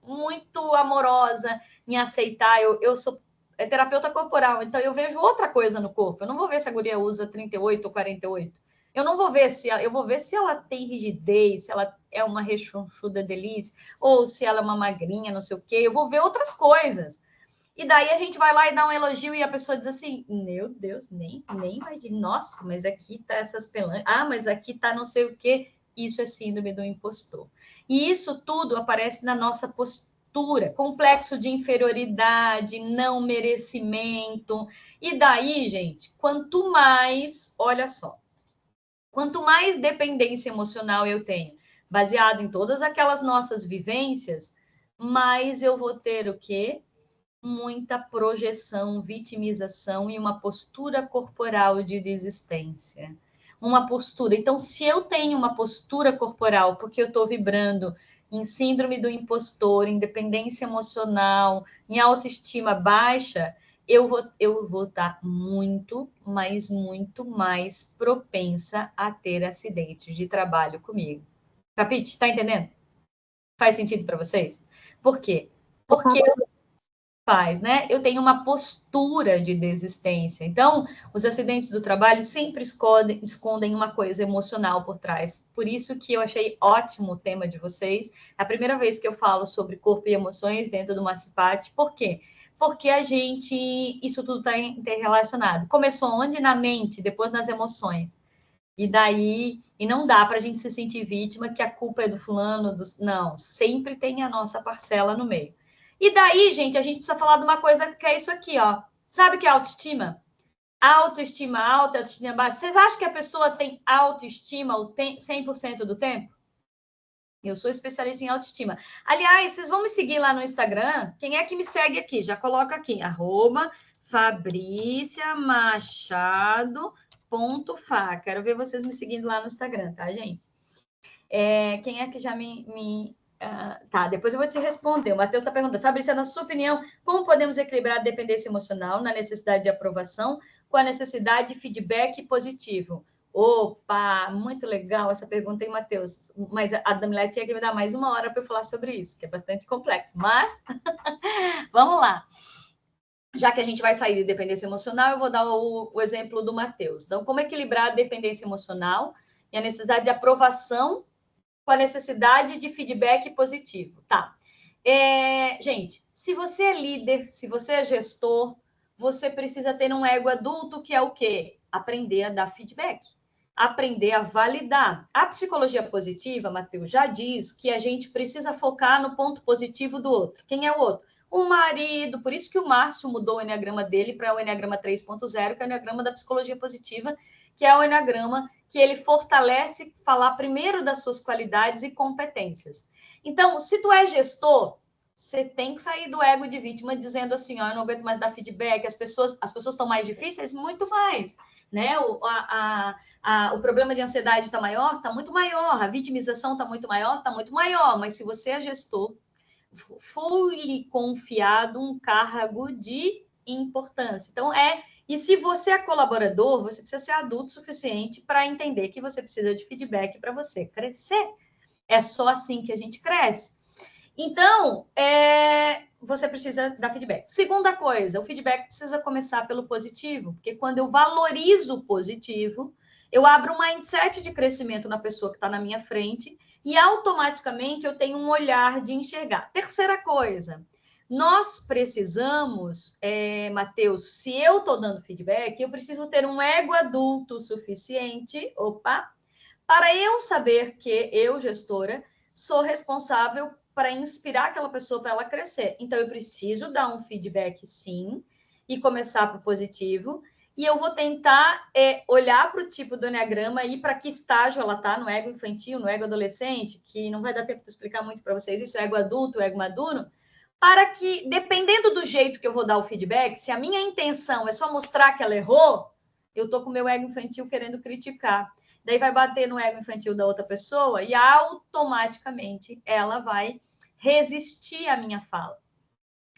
muito amorosa em aceitar, eu sou terapeuta corporal, então eu vejo outra coisa no corpo. Eu não vou ver se a guria usa 38 ou 48. Eu não vou ver se ela, eu vou ver se ela tem rigidez, se ela é uma rechonchuda delícia, ou se ela é uma magrinha, não sei o quê. Eu vou ver outras coisas. E daí a gente vai lá e dá um elogio e a pessoa diz assim, meu Deus, nem imagino. Nossa, mas aqui tá essas pelangas. Ah, mas aqui tá não sei o quê. Isso é síndrome do impostor. E isso tudo aparece na nossa postura, complexo de inferioridade, não merecimento. E daí, gente, quanto mais, olha só, quanto mais dependência emocional eu tenho, baseado em todas aquelas nossas vivências, mais eu vou ter o quê? Muita projeção, vitimização e uma postura corporal de desistência. Uma postura. Então, se eu tenho uma postura corporal, porque eu estou vibrando em síndrome do impostor, em dependência emocional, em autoestima baixa, eu vou estar muito mais propensa a ter acidentes de trabalho comigo. Capite? Está entendendo? Faz sentido para vocês? Por quê? Porque faz, né? Eu tenho uma postura de desistência. Então, os acidentes do trabalho sempre escondem uma coisa emocional por trás. Por isso que eu achei ótimo o tema de vocês. É a primeira vez que eu falo sobre corpo e emoções dentro do Massipate. Por quê? Porque isso tudo está interrelacionado. Começou onde? Na mente, depois nas emoções. E não dá para a gente se sentir vítima que a culpa é do fulano, não, sempre tem a nossa parcela no meio. E daí, gente, a gente precisa falar de uma coisa que é isso aqui, ó. Sabe o que é autoestima? Autoestima alta, autoestima baixa. Vocês acham que a pessoa tem autoestima 100% do tempo? Eu sou especialista em autoestima. Aliás, vocês vão me seguir lá no Instagram. Quem é que me segue aqui? Já coloca aqui, @FabriciaMachado.Fá. Quero ver vocês me seguindo lá no Instagram, tá, gente? Quem é que já tá, depois eu vou te responder. O Matheus está perguntando, Fabrícia, na sua opinião, como podemos equilibrar a dependência emocional na necessidade de aprovação com a necessidade de feedback positivo? Opa, muito legal essa pergunta, hein, Matheus? Mas a Damilé tinha que me dar mais 1 hora para eu falar sobre isso, que é bastante complexo. Mas, vamos lá. Já que a gente vai sair de dependência emocional, eu vou dar o exemplo do Matheus. Então, como equilibrar a dependência emocional e a necessidade de aprovação com a necessidade de feedback positivo, tá? Gente, se você é líder, se você é gestor, você precisa ter um ego adulto, que é o quê? Aprender a dar feedback, aprender a validar. A psicologia positiva, Matheus, já diz que a gente precisa focar no ponto positivo do outro. Quem é o outro? O marido, por isso que o Márcio mudou o eneagrama dele para o eneagrama 3.0, que é o eneagrama da psicologia positiva, que é o eneagrama que ele fortalece falar primeiro das suas qualidades e competências. Então, se tu é gestor, você tem que sair do ego de vítima dizendo assim, ó, eu não aguento mais dar feedback, as pessoas estão mais difíceis, muito mais, né? O problema de ansiedade está maior, está muito maior, a vitimização está muito maior, mas se você é gestor, foi-lhe confiado um cargo de importância. Então, e se você é colaborador, você precisa ser adulto o suficiente para entender que você precisa de feedback para você crescer. É só assim que a gente cresce. Então, você precisa dar feedback. Segunda coisa, o feedback precisa começar pelo positivo, porque quando eu valorizo o positivo, eu abro um mindset de crescimento na pessoa que está na minha frente e automaticamente eu tenho um olhar de enxergar. Terceira coisa, nós precisamos, Matheus, se eu estou dando feedback, eu preciso ter um ego adulto suficiente, para eu saber que eu, gestora, sou responsável para inspirar aquela pessoa para ela crescer. Então, eu preciso dar um feedback, sim, e começar para o positivo. E eu vou tentar olhar para o tipo do eneagrama e para que estágio ela está, no ego infantil, no ego adolescente, que não vai dar tempo de explicar muito para vocês isso, ego adulto, ego maduro, para que, dependendo do jeito que eu vou dar o feedback, se a minha intenção é só mostrar que ela errou, eu estou com o meu ego infantil querendo criticar. Daí vai bater no ego infantil da outra pessoa e automaticamente ela vai resistir à minha fala.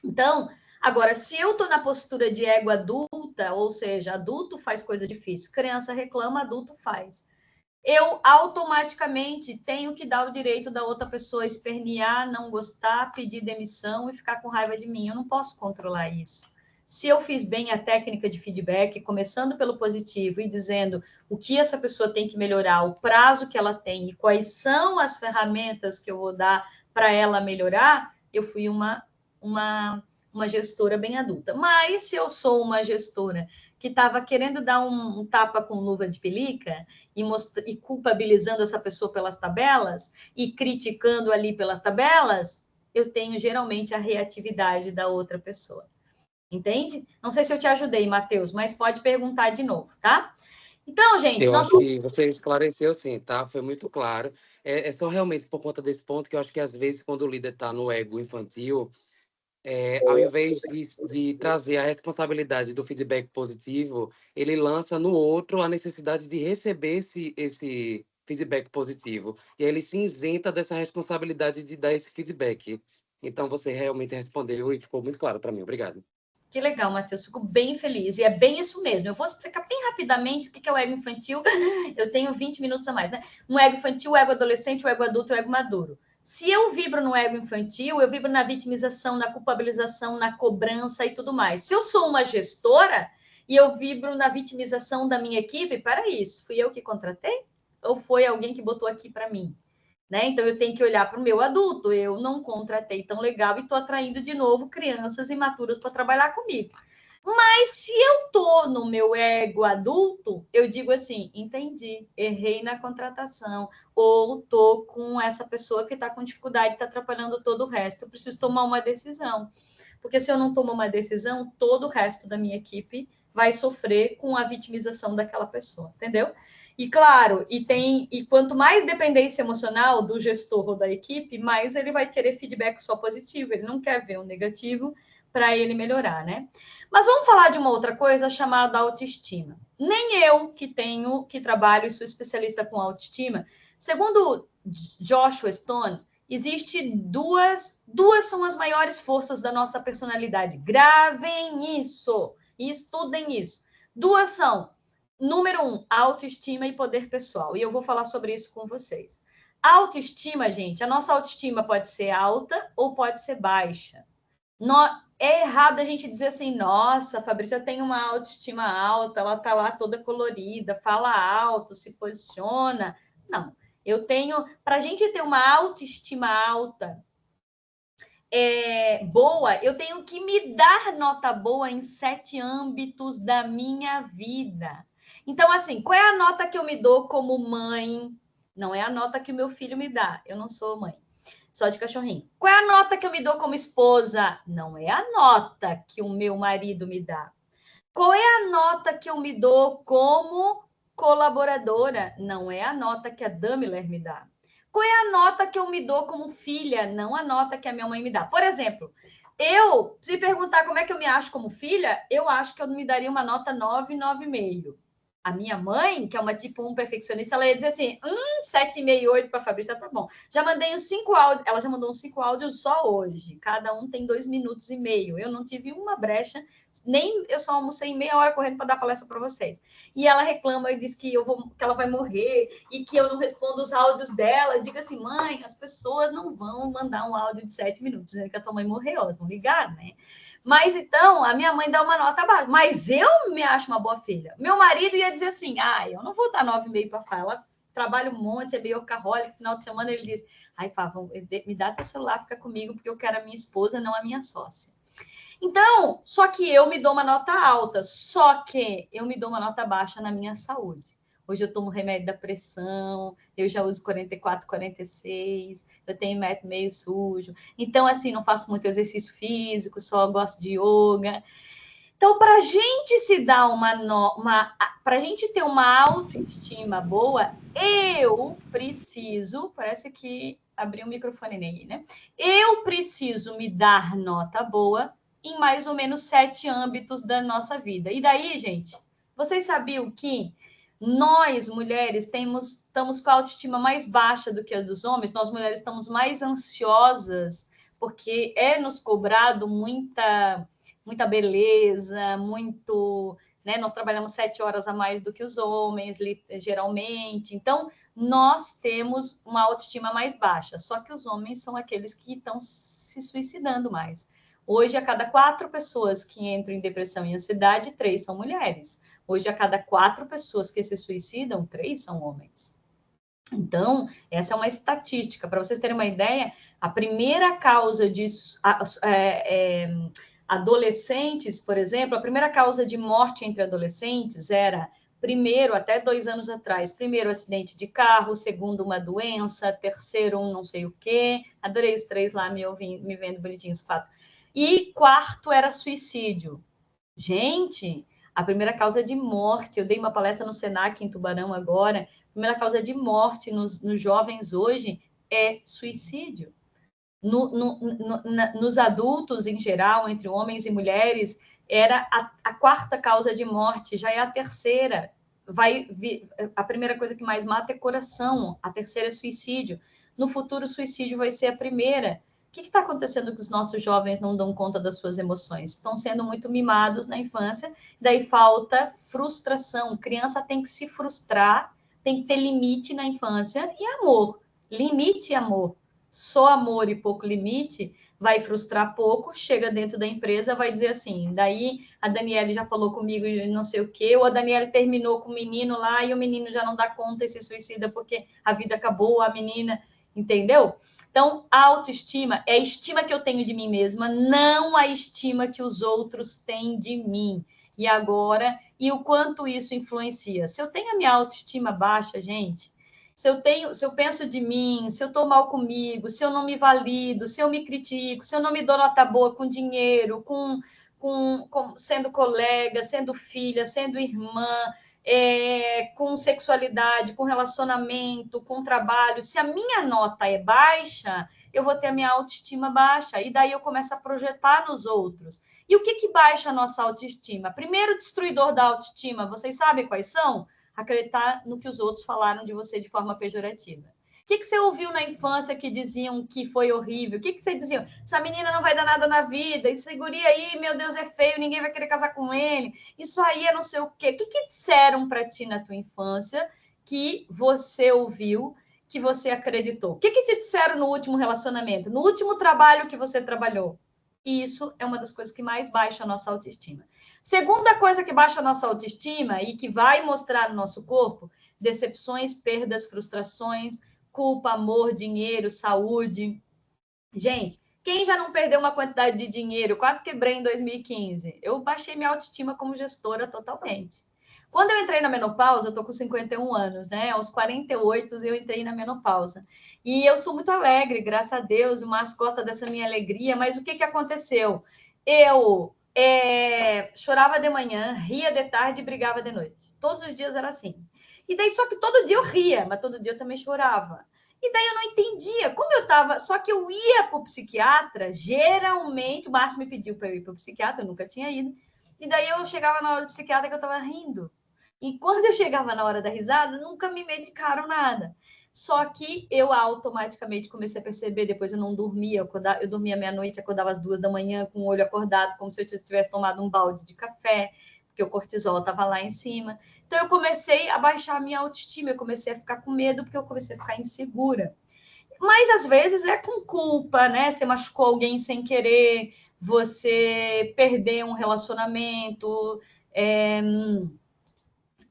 Então, agora, se eu estou na postura de ego adulta, ou seja, adulto faz coisa difícil, criança reclama, adulto faz. Eu automaticamente tenho que dar o direito da outra pessoa espernear, não gostar, pedir demissão e ficar com raiva de mim. Eu não posso controlar isso. Se eu fiz bem a técnica de feedback, começando pelo positivo e dizendo o que essa pessoa tem que melhorar, o prazo que ela tem e quais são as ferramentas que eu vou dar para ela melhorar, eu fui uma gestora bem adulta. Mas se eu sou uma gestora que estava querendo dar um tapa com luva de pelica e culpabilizando essa pessoa pelas tabelas e criticando ali pelas tabelas, eu tenho geralmente a reatividade da outra pessoa. Entende? Não sei se eu te ajudei, Matheus, mas pode perguntar de novo, tá? Então, gente... Eu acho que você esclareceu, sim, tá? Foi muito claro. É só realmente por conta desse ponto que eu acho que, às vezes, quando o líder está no ego infantil, ao invés de trazer a responsabilidade do feedback positivo, ele lança no outro a necessidade de receber esse feedback positivo. E aí ele se isenta dessa responsabilidade de dar esse feedback. Então, você realmente respondeu e ficou muito claro para mim. Obrigado. Que legal, Matheus, fico bem feliz. E é bem isso mesmo. Eu vou explicar bem rapidamente o que é o ego infantil. Eu tenho 20 minutos a mais, né? Um ego infantil, o ego adolescente, o ego adulto, o ego maduro. Se eu vibro no ego infantil, eu vibro na vitimização, na culpabilização, na cobrança e tudo mais. Se eu sou uma gestora e eu vibro na vitimização da minha equipe, para isso, fui eu que contratei? Ou foi alguém que botou aqui para mim? Né? Então, eu tenho que olhar para o meu adulto. Eu não contratei tão legal e estou atraindo de novo crianças imaturas para trabalhar comigo. Mas se eu estou no meu ego adulto, eu digo assim, entendi, errei na contratação, ou estou com essa pessoa que está com dificuldade, está atrapalhando todo o resto, eu preciso tomar uma decisão. Porque se eu não tomo uma decisão, todo o resto da minha equipe vai sofrer com a vitimização daquela pessoa, entendeu? E claro, e quanto mais dependência emocional do gestor ou da equipe, mais ele vai querer feedback só positivo, ele não quer ver um negativo para ele melhorar, né? Mas vamos falar de uma outra coisa chamada autoestima. Nem eu que trabalho e sou especialista com autoestima, segundo Joshua Stone, existe duas são as maiores forças da nossa personalidade. Gravem isso e estudem isso. Duas são, número 1, autoestima e poder pessoal. E eu vou falar sobre isso com vocês. Autoestima, gente, a nossa autoestima pode ser alta ou pode ser baixa. É errado a gente dizer assim, nossa, a Fabrícia tem uma autoestima alta, ela tá lá toda colorida, fala alto, se posiciona. Não, para a gente ter uma autoestima alta, boa, eu tenho que me dar nota boa em 7 âmbitos da minha vida. Então, assim, qual é a nota que eu me dou como mãe? Não é a nota que o meu filho me dá, eu não sou mãe, só de cachorrinho. Qual é a nota que eu me dou como esposa? Não é a nota que o meu marido me dá. Qual é a nota que eu me dou como colaboradora? Não é a nota que a Daimler me dá. Qual é a nota que eu me dou como filha? Não a nota que a minha mãe me dá. Por exemplo, se perguntar como é que eu me acho como filha, eu acho que eu me daria uma nota 9, 9,5. A minha mãe, que é uma tipo 1 perfeccionista, ela ia dizer assim, 7,5, 8 para a Fabrícia, tá bom. Já mandei uns 5 áudios, ela já mandou uns 5 áudios só hoje. Cada um tem 2 minutos e meio. Eu não tive uma brecha, nem eu só almocei meia hora correndo para dar palestra para vocês. E ela reclama e diz que ela vai morrer e que eu não respondo os áudios dela. Diga assim, mãe, as pessoas não vão mandar um áudio de 7 minutos dizendo que a tua mãe morreu, elas vão ligar, né? Mas então, a minha mãe dá uma nota baixa. Mas eu me acho uma boa filha. Meu marido ia dizer assim, eu não vou dar 9,5 para a ela trabalha um monte, é meio workaholic, final de semana ele diz, Fá, me dá teu celular, fica comigo, porque eu quero a minha esposa, não a minha sócia. Então, só que eu me dou uma nota alta, só que eu me dou uma nota baixa na minha saúde. Hoje eu tomo remédio da pressão, eu já uso 44, 46, eu tenho método meio sujo. Então, assim, não faço muito exercício físico, só gosto de yoga. Então, para a gente se dar para a gente ter uma autoestima boa, eu preciso, parece que abri o microfone nele, né? Eu preciso me dar nota boa em mais ou menos 7 âmbitos da nossa vida. E daí, gente, vocês sabiam que nós, mulheres, estamos com a autoestima mais baixa do que a dos homens? Nós, mulheres, estamos mais ansiosas, porque é nos cobrado muita beleza, muito... Né? Nós trabalhamos 7 horas a mais do que os homens, geralmente. Então, nós temos uma autoestima mais baixa. Só que os homens são aqueles que estão se suicidando mais. Hoje, a cada 4 pessoas que entram em depressão e ansiedade, 3 são mulheres. Hoje, a cada 4 pessoas que se suicidam, 3 são homens. Então, essa é uma estatística. Para vocês terem uma ideia, a primeira causa de adolescentes, por exemplo, a primeira causa de morte entre adolescentes era, primeiro, até 2 anos atrás, primeiro, acidente de carro, segundo, uma doença, terceiro, um não sei o quê. Adorei os 3 lá, me vendo bonitinhos, fato. E quarto era suicídio. Gente, a primeira causa de morte, eu dei uma palestra no Senac, em Tubarão, agora, a primeira causa de morte nos jovens hoje é suicídio. Nos adultos, em geral, entre homens e mulheres, era a 4ª causa de morte, já é a 3ª. A primeira coisa que mais mata é coração, a 3ª é suicídio. No futuro, o suicídio vai ser a primeira. O que está acontecendo que os nossos jovens não dão conta das suas emoções? Estão sendo muito mimados na infância, daí falta frustração. Criança tem que se frustrar, tem que ter limite na infância e amor. Limite e amor. Só amor e pouco limite vai frustrar pouco, chega dentro da empresa, vai dizer assim, daí a Daniele já falou comigo não sei o quê, ou a Daniele terminou com o menino lá e o menino já não dá conta e se suicida porque a vida acabou, a menina, entendeu? Então, a autoestima é a estima que eu tenho de mim mesma, não a estima que os outros têm de mim. E agora, e o quanto isso influencia? Se eu tenho a minha autoestima baixa, gente, se eu penso de mim, se eu estou mal comigo, se eu não me valido, se eu me critico, se eu não me dou nota boa com dinheiro, com sendo colega, sendo filha, sendo irmã, com sexualidade, com relacionamento, com trabalho, se a minha nota é baixa, eu vou ter a minha autoestima baixa, e daí eu começo a projetar nos outros. E o que baixa a nossa autoestima? Primeiro destruidor da autoestima, vocês sabem quais são? Acreditar no que os outros falaram de você de forma pejorativa. O que você ouviu na infância que diziam que foi horrível? O que você dizia? Essa menina não vai dar nada na vida, esse guri aí, meu Deus, é feio, ninguém vai querer casar com ele, isso aí é não sei o quê. O que disseram para ti na tua infância que você ouviu, que você acreditou? O que te disseram no último relacionamento, no último trabalho que você trabalhou? Isso é uma das coisas que mais baixa a nossa autoestima. Segunda coisa que baixa a nossa autoestima e que vai mostrar no nosso corpo, decepções, perdas, frustrações, culpa, amor, dinheiro, saúde. Gente, quem já não perdeu uma quantidade de dinheiro? Eu quase quebrei em 2015. Eu baixei minha autoestima como gestora totalmente. Quando eu entrei na menopausa, eu tô com 51 anos, né? Aos 48 eu entrei na menopausa. E eu sou muito alegre, graças a Deus, o Márcio gosta dessa minha alegria, mas o que aconteceu? Eu chorava de manhã, ria de tarde e brigava de noite. Todos os dias era assim. E daí, só que todo dia eu ria, mas todo dia eu também chorava. E daí eu não entendia como eu estava. Só que eu ia para o psiquiatra, geralmente, o Márcio me pediu para eu ir para o psiquiatra, eu nunca tinha ido. E daí eu chegava na hora do psiquiatra que eu estava rindo. E quando eu chegava na hora da risada, nunca me medicaram nada. Só que eu automaticamente comecei a perceber, depois eu não dormia, eu dormia meia-noite, acordava às 2 da manhã com o olho acordado, como se eu tivesse tomado um balde de café, porque o cortisol estava lá em cima. Então, eu comecei a baixar a minha autoestima, eu comecei a ficar com medo, porque eu comecei a ficar insegura. Mas, às vezes, é com culpa, né? Você machucou alguém sem querer, você perdeu um relacionamento.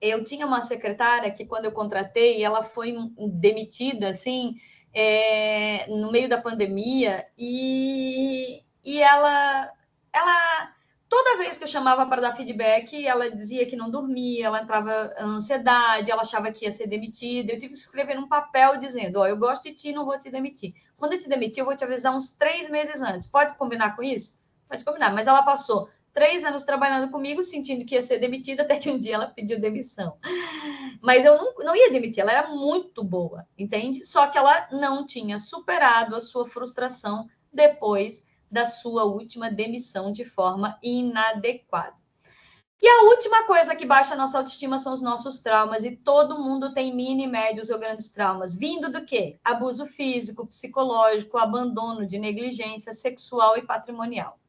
Eu tinha uma secretária que, quando eu contratei, ela foi demitida, assim, no meio da pandemia, e ela toda vez que eu chamava para dar feedback, ela dizia que não dormia, ela entrava em ansiedade, ela achava que ia ser demitida. Eu tive que escrever num papel dizendo, eu gosto de ti, não vou te demitir. Quando eu te demitir, eu vou te avisar uns 3 meses antes. Pode combinar com isso? Pode combinar. Mas ela passou 3 anos trabalhando comigo, sentindo que ia ser demitida, até que um dia ela pediu demissão. Mas eu não ia demitir, ela era muito boa, entende? Só que ela não tinha superado a sua frustração depois da sua última demissão de forma inadequada. E a última coisa que baixa a nossa autoestima são os nossos traumas, e todo mundo tem mini, médios ou grandes traumas. Vindo do quê? Abuso físico, psicológico, abandono, de negligência sexual e patrimonial.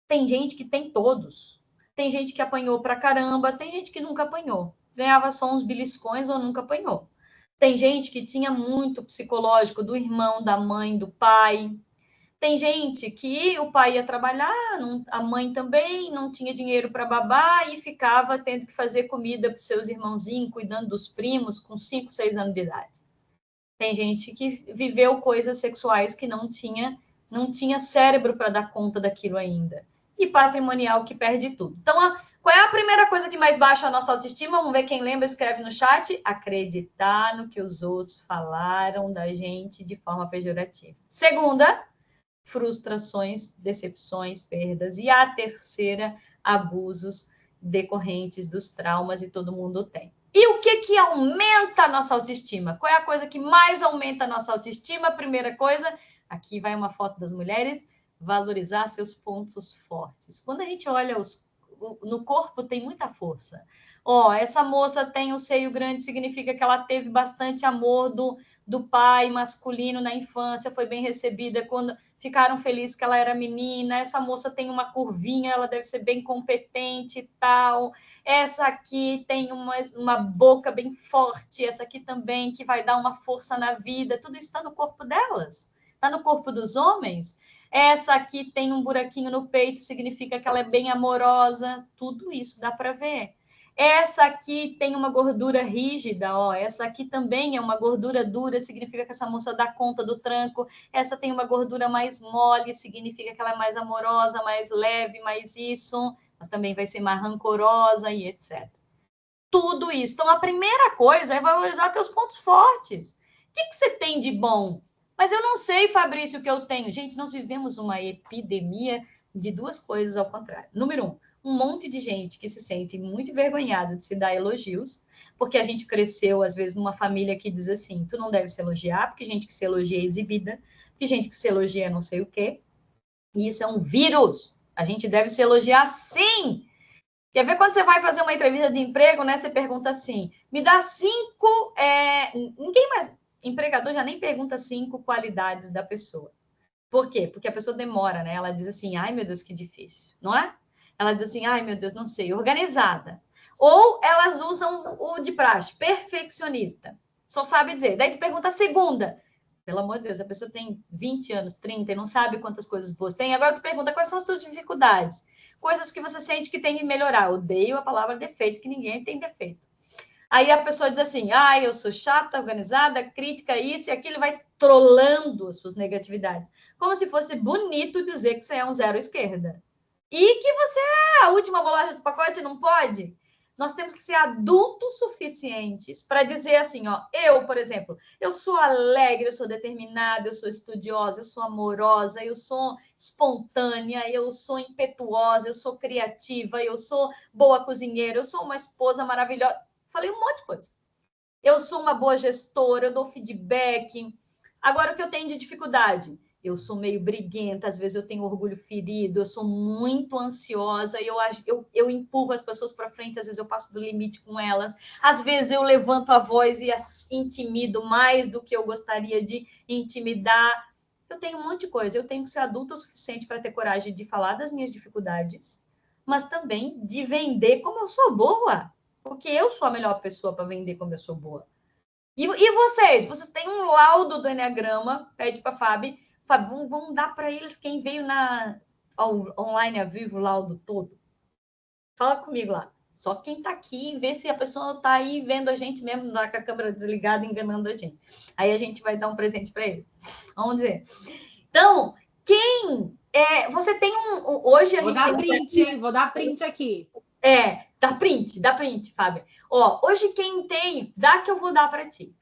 Tem gente que tem todos. Tem gente que apanhou pra caramba, tem gente que nunca apanhou. Ganhava só uns beliscões ou nunca apanhou. Tem gente que tinha muito psicológico do irmão, da mãe, do pai. Tem gente que o pai ia trabalhar, a mãe também não tinha dinheiro para babar e ficava tendo que fazer comida para os seus irmãozinhos, cuidando dos primos com 5, 6 anos de idade. Tem gente que viveu coisas sexuais que não tinha cérebro para dar conta daquilo ainda. E patrimonial que perde tudo. Então, qual é a primeira coisa que mais baixa a nossa autoestima? Vamos ver quem lembra, escreve no chat. Acreditar no que os outros falaram da gente de forma pejorativa. Segunda, frustrações, decepções, perdas. E a terceira, abusos decorrentes dos traumas, e todo mundo tem. E o que aumenta a nossa autoestima? Qual é a coisa que mais aumenta a nossa autoestima? Primeira coisa, aqui vai uma foto das mulheres, valorizar seus pontos fortes. Quando a gente olha no corpo, tem muita força. Essa moça tem um seio grande, significa que ela teve bastante amor do pai masculino na infância, foi bem recebida quando ficaram felizes que ela era menina. Essa moça tem uma curvinha, ela deve ser bem competente e tal. Essa aqui tem uma boca bem forte, essa aqui também, que vai dar uma força na vida. Tudo isso está no corpo delas. Está no corpo dos homens. Essa aqui tem um buraquinho no peito, significa que ela é bem amorosa. Tudo isso dá para ver. Essa aqui tem uma gordura rígida, essa aqui também é uma gordura dura, significa que essa moça dá conta do tranco. Essa tem uma gordura mais mole, significa que ela é mais amorosa, mais leve, mais isso, mas também vai ser mais rancorosa e etc. Tudo isso. Então, a primeira coisa é valorizar teus pontos fortes. O que você tem de bom? Mas eu não sei, Fabrício, o que eu tenho. Gente, nós vivemos uma epidemia de duas coisas ao contrário. Número um monte de gente que se sente muito envergonhado de se dar elogios, porque a gente cresceu, às vezes, numa família que diz assim, tu não deve se elogiar, porque gente que se elogia é exibida, porque gente que se elogia é não sei o quê. E isso é um vírus. A gente deve se elogiar sim. Quer ver quando você vai fazer uma entrevista de emprego, né? Você pergunta assim, me dá 5... ninguém mais... Empregador já nem pergunta 5 qualidades da pessoa. Por quê? Porque a pessoa demora, né? Ela diz assim, ai, meu Deus, que difícil, não é? Ela diz assim, ai, meu Deus, não sei, organizada. Ou elas usam o de praxe, perfeccionista. Só sabe dizer. Daí tu pergunta a segunda. Pelo amor de Deus, a pessoa tem 20 anos, 30 e não sabe quantas coisas boas tem. Agora tu pergunta quais são as tuas dificuldades. Coisas que você sente que tem que melhorar. Odeio a palavra defeito, que ninguém tem defeito. Aí a pessoa diz assim, eu sou chata, organizada, crítica, isso e aquilo, e vai trolando as suas negatividades. Como se fosse bonito dizer que você é um zero à esquerda. E que você é a última bolacha do pacote, não pode? Nós temos que ser adultos suficientes para dizer assim, eu, por exemplo, eu sou alegre, eu sou determinada, eu sou estudiosa, eu sou amorosa, eu sou espontânea, eu sou impetuosa, eu sou criativa, eu sou boa cozinheira, eu sou uma esposa maravilhosa. Falei um monte de coisa. Eu sou uma boa gestora, eu dou feedback. Agora, o que eu tenho de dificuldade? Eu sou meio briguenta, às vezes eu tenho orgulho ferido, eu sou muito ansiosa, eu empurro as pessoas para frente, às vezes eu passo do limite com elas, às vezes eu levanto a voz e as intimido mais do que eu gostaria de intimidar. Eu tenho um monte de coisa, eu tenho que ser adulta o suficiente para ter coragem de falar das minhas dificuldades, mas também de vender como eu sou boa. Porque eu sou a melhor pessoa para vender como eu sou boa. E vocês? Vocês têm um laudo do Enneagrama, pede para a Fábio, vamos dar para eles quem veio online a vivo o laudo todo. Fala comigo lá. Só quem está aqui, vê se a pessoa está aí vendo a gente mesmo, com a câmera desligada, enganando a gente. Aí a gente vai dar um presente para eles. Vamos dizer. Então, quem... você tem hoje a gente dar print, hein? Vou dar print aqui. Dá print, Fábio. Hoje quem tem, dá que eu vou dar para ti.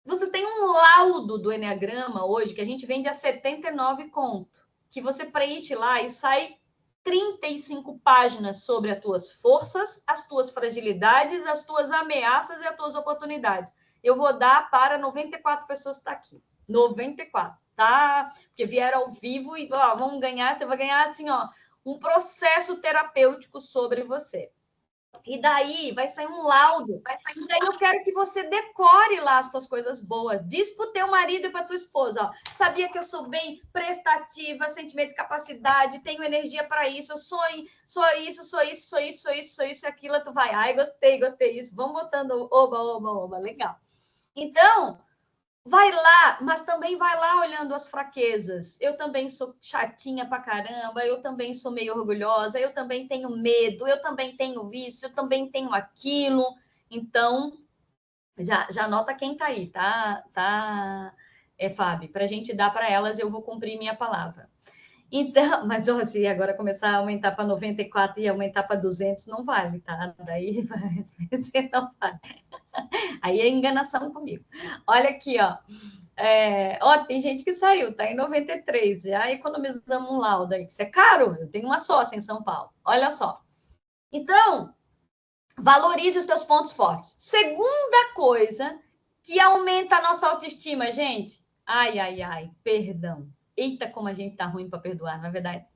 Vocês têm um laudo do Enneagrama hoje que a gente vende a 79 conto, que você preenche lá e sai 35 páginas sobre as tuas forças, as tuas fragilidades, as tuas ameaças e as tuas oportunidades. Eu vou dar para 94 pessoas que estão aqui. 94, tá? Porque vieram ao vivo e vão ganhar, você vai ganhar assim, um processo terapêutico sobre você. E daí vai sair um laudo. E daí eu quero que você decore lá as suas coisas boas. Diz para o teu marido e para tua esposa, sabia que eu sou bem prestativa, sentimento de capacidade, tenho energia para isso, eu sou isso, aquilo, tu vai, gostei isso. Vamos botando oba, legal. Então, vai lá, mas também vai lá olhando as fraquezas. Eu também sou chatinha pra caramba, eu também sou meio orgulhosa, eu também tenho medo, eu também tenho isso, eu também tenho aquilo. Então, já nota quem tá aí, tá? Fábio, pra gente dar para elas, eu vou cumprir minha palavra. Então, mas se agora começar a aumentar para 94 e aumentar para 200, não vale, tá? Daí você não vale. Aí é enganação comigo. Olha aqui, tem gente que saiu, tá em 93, já economizamos um laudo aí, que isso é caro, eu tenho uma sócia em São Paulo, olha só. Então, valorize os teus pontos fortes. Segunda coisa que aumenta a nossa autoestima, gente. Perdão. Eita, como a gente tá ruim para perdoar, não é verdade?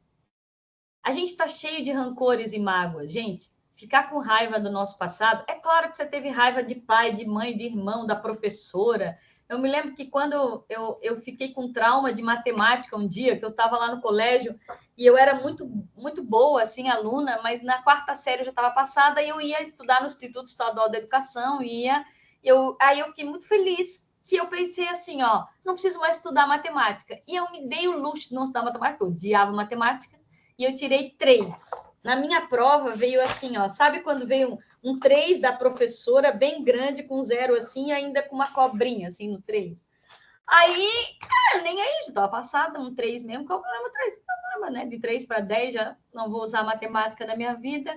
A gente tá cheio de rancores e mágoas, gente. Ficar com raiva do nosso passado, é claro que você teve raiva de pai, de mãe, de irmão, da professora. Eu me lembro que quando eu fiquei com trauma de matemática um dia, que eu estava lá no colégio, e eu era muito, muito boa, assim, aluna, mas na quarta série eu já estava passada, e eu ia estudar no Instituto Estadual da Educação, aí eu fiquei muito feliz, que eu pensei assim, não preciso mais estudar matemática. E eu me dei o luxo de não estudar matemática, eu odiava matemática, e eu tirei 3. Na minha prova veio assim, sabe quando veio um 3 da professora, bem grande, com 0 assim, ainda com uma cobrinha, assim, no 3. Aí, nem aí, já estava passada, um 3 mesmo, qual o problema? 3, problema, né? De 3 para 10, já não vou usar a matemática da minha vida.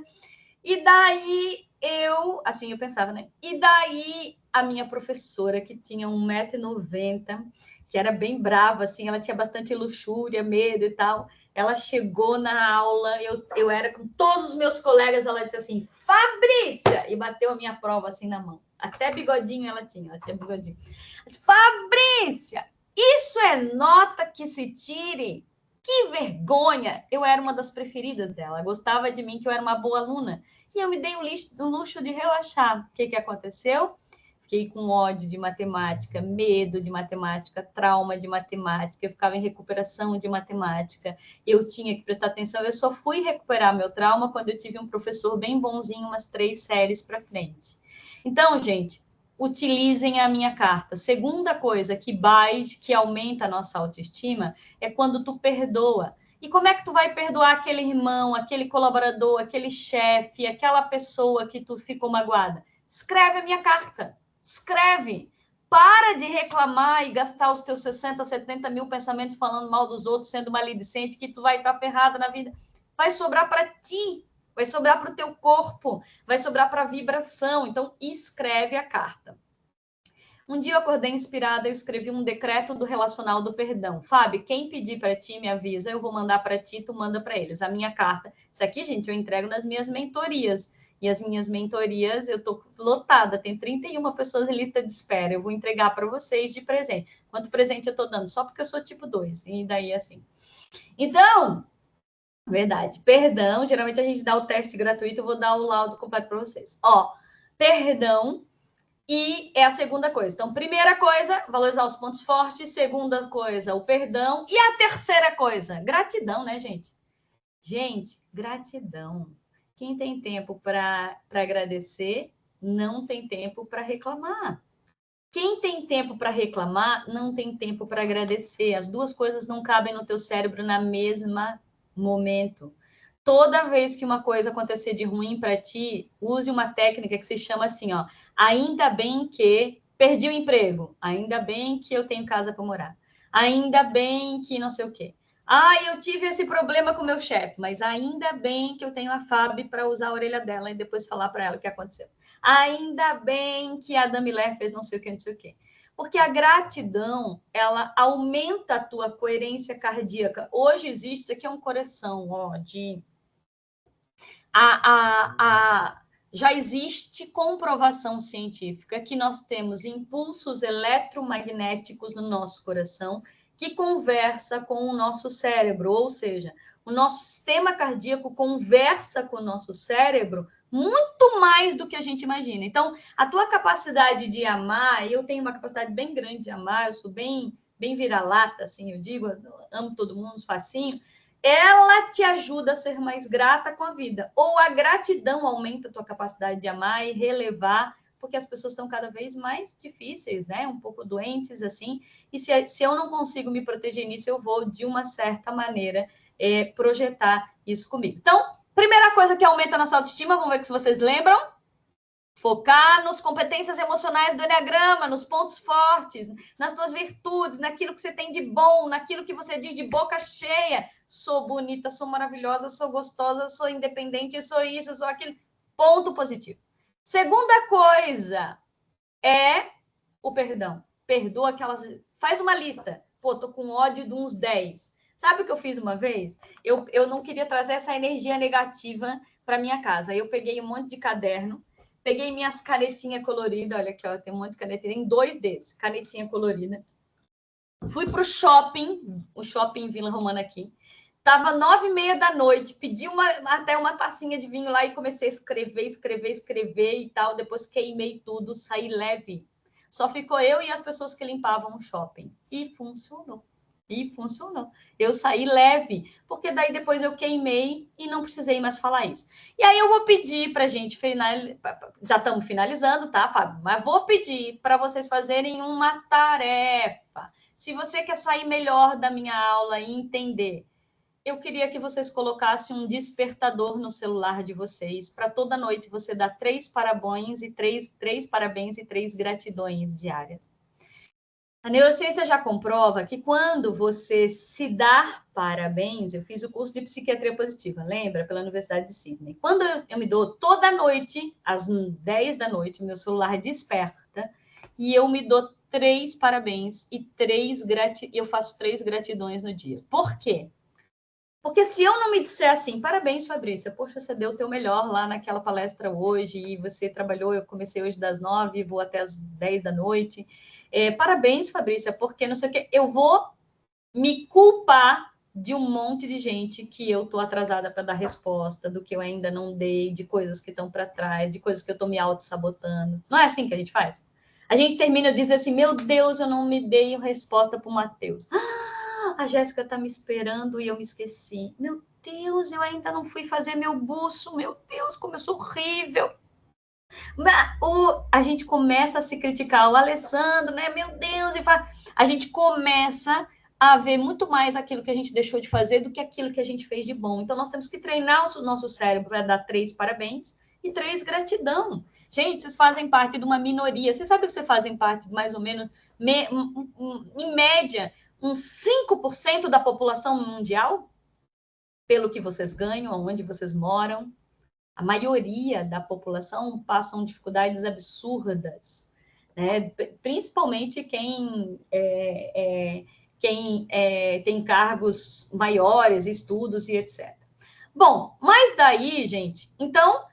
E daí, eu pensava, né? E daí, a minha professora, que tinha 1,90 m, que era bem brava, assim, ela tinha bastante luxúria, medo e tal. Ela chegou na aula, eu era com todos os meus colegas, ela disse assim, Fabrícia! E bateu a minha prova assim na mão. Até bigodinho ela tinha bigodinho. Ela disse, Fabrícia, isso é nota que se tire? Que vergonha! Eu era uma das preferidas dela, gostava de mim, que eu era uma boa aluna. E eu me dei o luxo de relaxar. O que aconteceu? Fiquei com ódio de matemática, medo de matemática, trauma de matemática, eu ficava em recuperação de matemática, eu tinha que prestar atenção, eu só fui recuperar meu trauma quando eu tive um professor bem bonzinho, umas 3 séries para frente. Então, gente, utilizem a minha carta. Segunda coisa que aumenta a nossa autoestima é quando tu perdoa. E como é que tu vai perdoar aquele irmão, aquele colaborador, aquele chefe, aquela pessoa que tu ficou magoada? Escreve a minha carta. Escreve. Para de reclamar e gastar os teus 60, 70 mil pensamentos falando mal dos outros, sendo maledicente, que tu vai estar ferrada na vida. Vai sobrar para ti, vai sobrar para o teu corpo, vai sobrar para a vibração. Então, escreve a carta. Um dia eu acordei inspirada, eu escrevi um decreto do relacional do perdão. Fábio, quem pedir para ti, me avisa, eu vou mandar para ti, tu manda para eles. A minha carta. Isso aqui, gente, eu entrego nas minhas mentorias. E as minhas mentorias, eu estou lotada, tem 31 pessoas em lista de espera. Eu vou entregar para vocês de presente. Quanto presente eu estou dando? Só porque eu sou tipo 2. E daí, assim. Então, verdade, perdão. Geralmente a gente dá o teste gratuito, eu vou dar o laudo completo para vocês. Ó, perdão. E é a segunda coisa. Então, primeira coisa, valorizar os pontos fortes. Segunda coisa, o perdão. E a terceira coisa, gratidão, né, gente? Gente, gratidão. Quem tem tempo para agradecer, não tem tempo para reclamar. Quem tem tempo para reclamar, não tem tempo para agradecer. As duas coisas não cabem no teu cérebro na mesma momento. Toda vez que uma coisa acontecer de ruim para ti, use uma técnica que se chama assim, ó. Ainda bem que perdi o emprego. Ainda bem que eu tenho casa para morar. Ainda bem que não sei o quê. Eu tive esse problema com o meu chefe, mas ainda bem que eu tenho a Fábio para usar a orelha dela e depois falar para ela o que aconteceu. Ainda bem que a Damilé fez não sei o que, não sei o quê. Porque a gratidão, ela aumenta a tua coerência cardíaca. Hoje existe, isso aqui é um coração, ó, de... Já existe comprovação científica que nós temos impulsos eletromagnéticos no nosso coração que conversa com o nosso cérebro, ou seja, o nosso sistema cardíaco conversa com o nosso cérebro muito mais do que a gente imagina. Então, a tua capacidade de amar, eu tenho uma capacidade bem grande de amar, eu sou bem vira-lata, assim, eu digo, eu amo todo mundo, facinho, ela te ajuda a ser mais grata com a vida. Ou a gratidão aumenta a tua capacidade de amar e relevar, porque as pessoas estão cada vez mais difíceis, né? Um pouco doentes, assim. E se eu não consigo me proteger nisso, eu vou, de uma certa maneira, projetar isso comigo. Então, primeira coisa que aumenta a nossa autoestima, vamos ver se vocês lembram. Focar nas competências emocionais do Enneagrama, nos pontos fortes, nas tuas virtudes, naquilo que você tem de bom, naquilo que você diz de boca cheia. Sou bonita, sou maravilhosa, sou gostosa, sou independente, sou isso, sou aquilo. Ponto positivo. Segunda coisa é o perdão. Perdoa aquelas... Faz uma lista. Pô, tô com ódio de uns 10. Sabe o que eu fiz uma vez? Eu não queria trazer essa energia negativa para minha casa. Eu peguei um monte de caderno, peguei minhas canetinhas coloridas, olha aqui, ó, tem um monte de canetinha, tem 2 desses, canetinha colorida. Fui pro shopping, o shopping Vila Romana aqui. Tava 9h30 da noite, pedi até uma tacinha de vinho lá e comecei a escrever e tal. Depois queimei tudo, saí leve. Só ficou eu e as pessoas que limpavam o shopping. E funcionou. Eu saí leve, porque daí depois eu queimei e não precisei mais falar isso. E aí eu vou pedir para a gente já estamos finalizando, tá, Fábio? Mas vou pedir para vocês fazerem uma tarefa. Se você quer sair melhor da minha aula e entender, eu queria que vocês colocassem um despertador no celular de vocês, para toda noite você dar 3 parabéns e 3 gratidões diárias. A neurociência já comprova que quando você se dá parabéns, eu fiz o curso de psiquiatria positiva, lembra? Pela Universidade de Sydney. Quando eu me dou toda noite, às 10 da noite, meu celular desperta, e eu me dou 3 parabéns e eu faço 3 gratidões no dia. Por quê? Porque se eu não me disser assim, parabéns, Fabrícia, poxa, você deu o teu melhor lá naquela palestra hoje, e você trabalhou, eu comecei hoje das 9, vou até as 10 da noite. Parabéns, Fabrícia, porque não sei o quê, eu vou me culpar de um monte de gente que eu estou atrasada para dar resposta, do que eu ainda não dei, de coisas que estão para trás, de coisas que eu estou me auto-sabotando. Não é assim que a gente faz? A gente termina dizendo assim, meu Deus, eu não me dei resposta para o Matheus. A Jéssica está me esperando e eu me esqueci. Meu Deus, eu ainda não fui fazer meu buço. Meu Deus, como eu sou horrível. A gente começa a se criticar. O Alessandro, né? Meu Deus. A gente começa a ver muito mais aquilo que a gente deixou de fazer do que aquilo que a gente fez de bom. Então, nós temos que treinar o nosso cérebro para dar 3 parabéns e 3 gratidão. Gente, vocês fazem parte de uma minoria. Vocês sabem que vocês fazem parte, mais ou menos, em média, uns 5% da população mundial, pelo que vocês ganham, onde vocês moram. A maioria da população passam dificuldades absurdas, né? Principalmente quem tem cargos maiores, estudos e etc. Bom, mas daí, gente, então,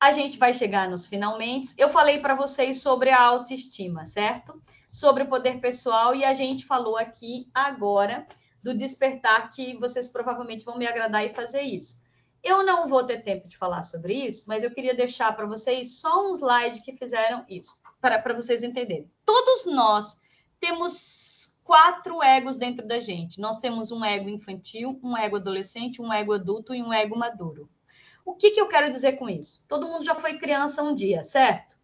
a gente vai chegar nos finalmente. Eu falei para vocês sobre a autoestima, certo? Sobre o poder pessoal, e a gente falou aqui agora do despertar, que vocês provavelmente vão me agradar e fazer isso. Eu não vou ter tempo de falar sobre isso, mas eu queria deixar para vocês só um slide que fizeram isso, para vocês entenderem. Todos nós temos 4 egos dentro da gente. Nós temos um ego infantil, um ego adolescente, um ego adulto e um ego maduro. O que eu quero dizer com isso? Todo mundo já foi criança um dia, certo?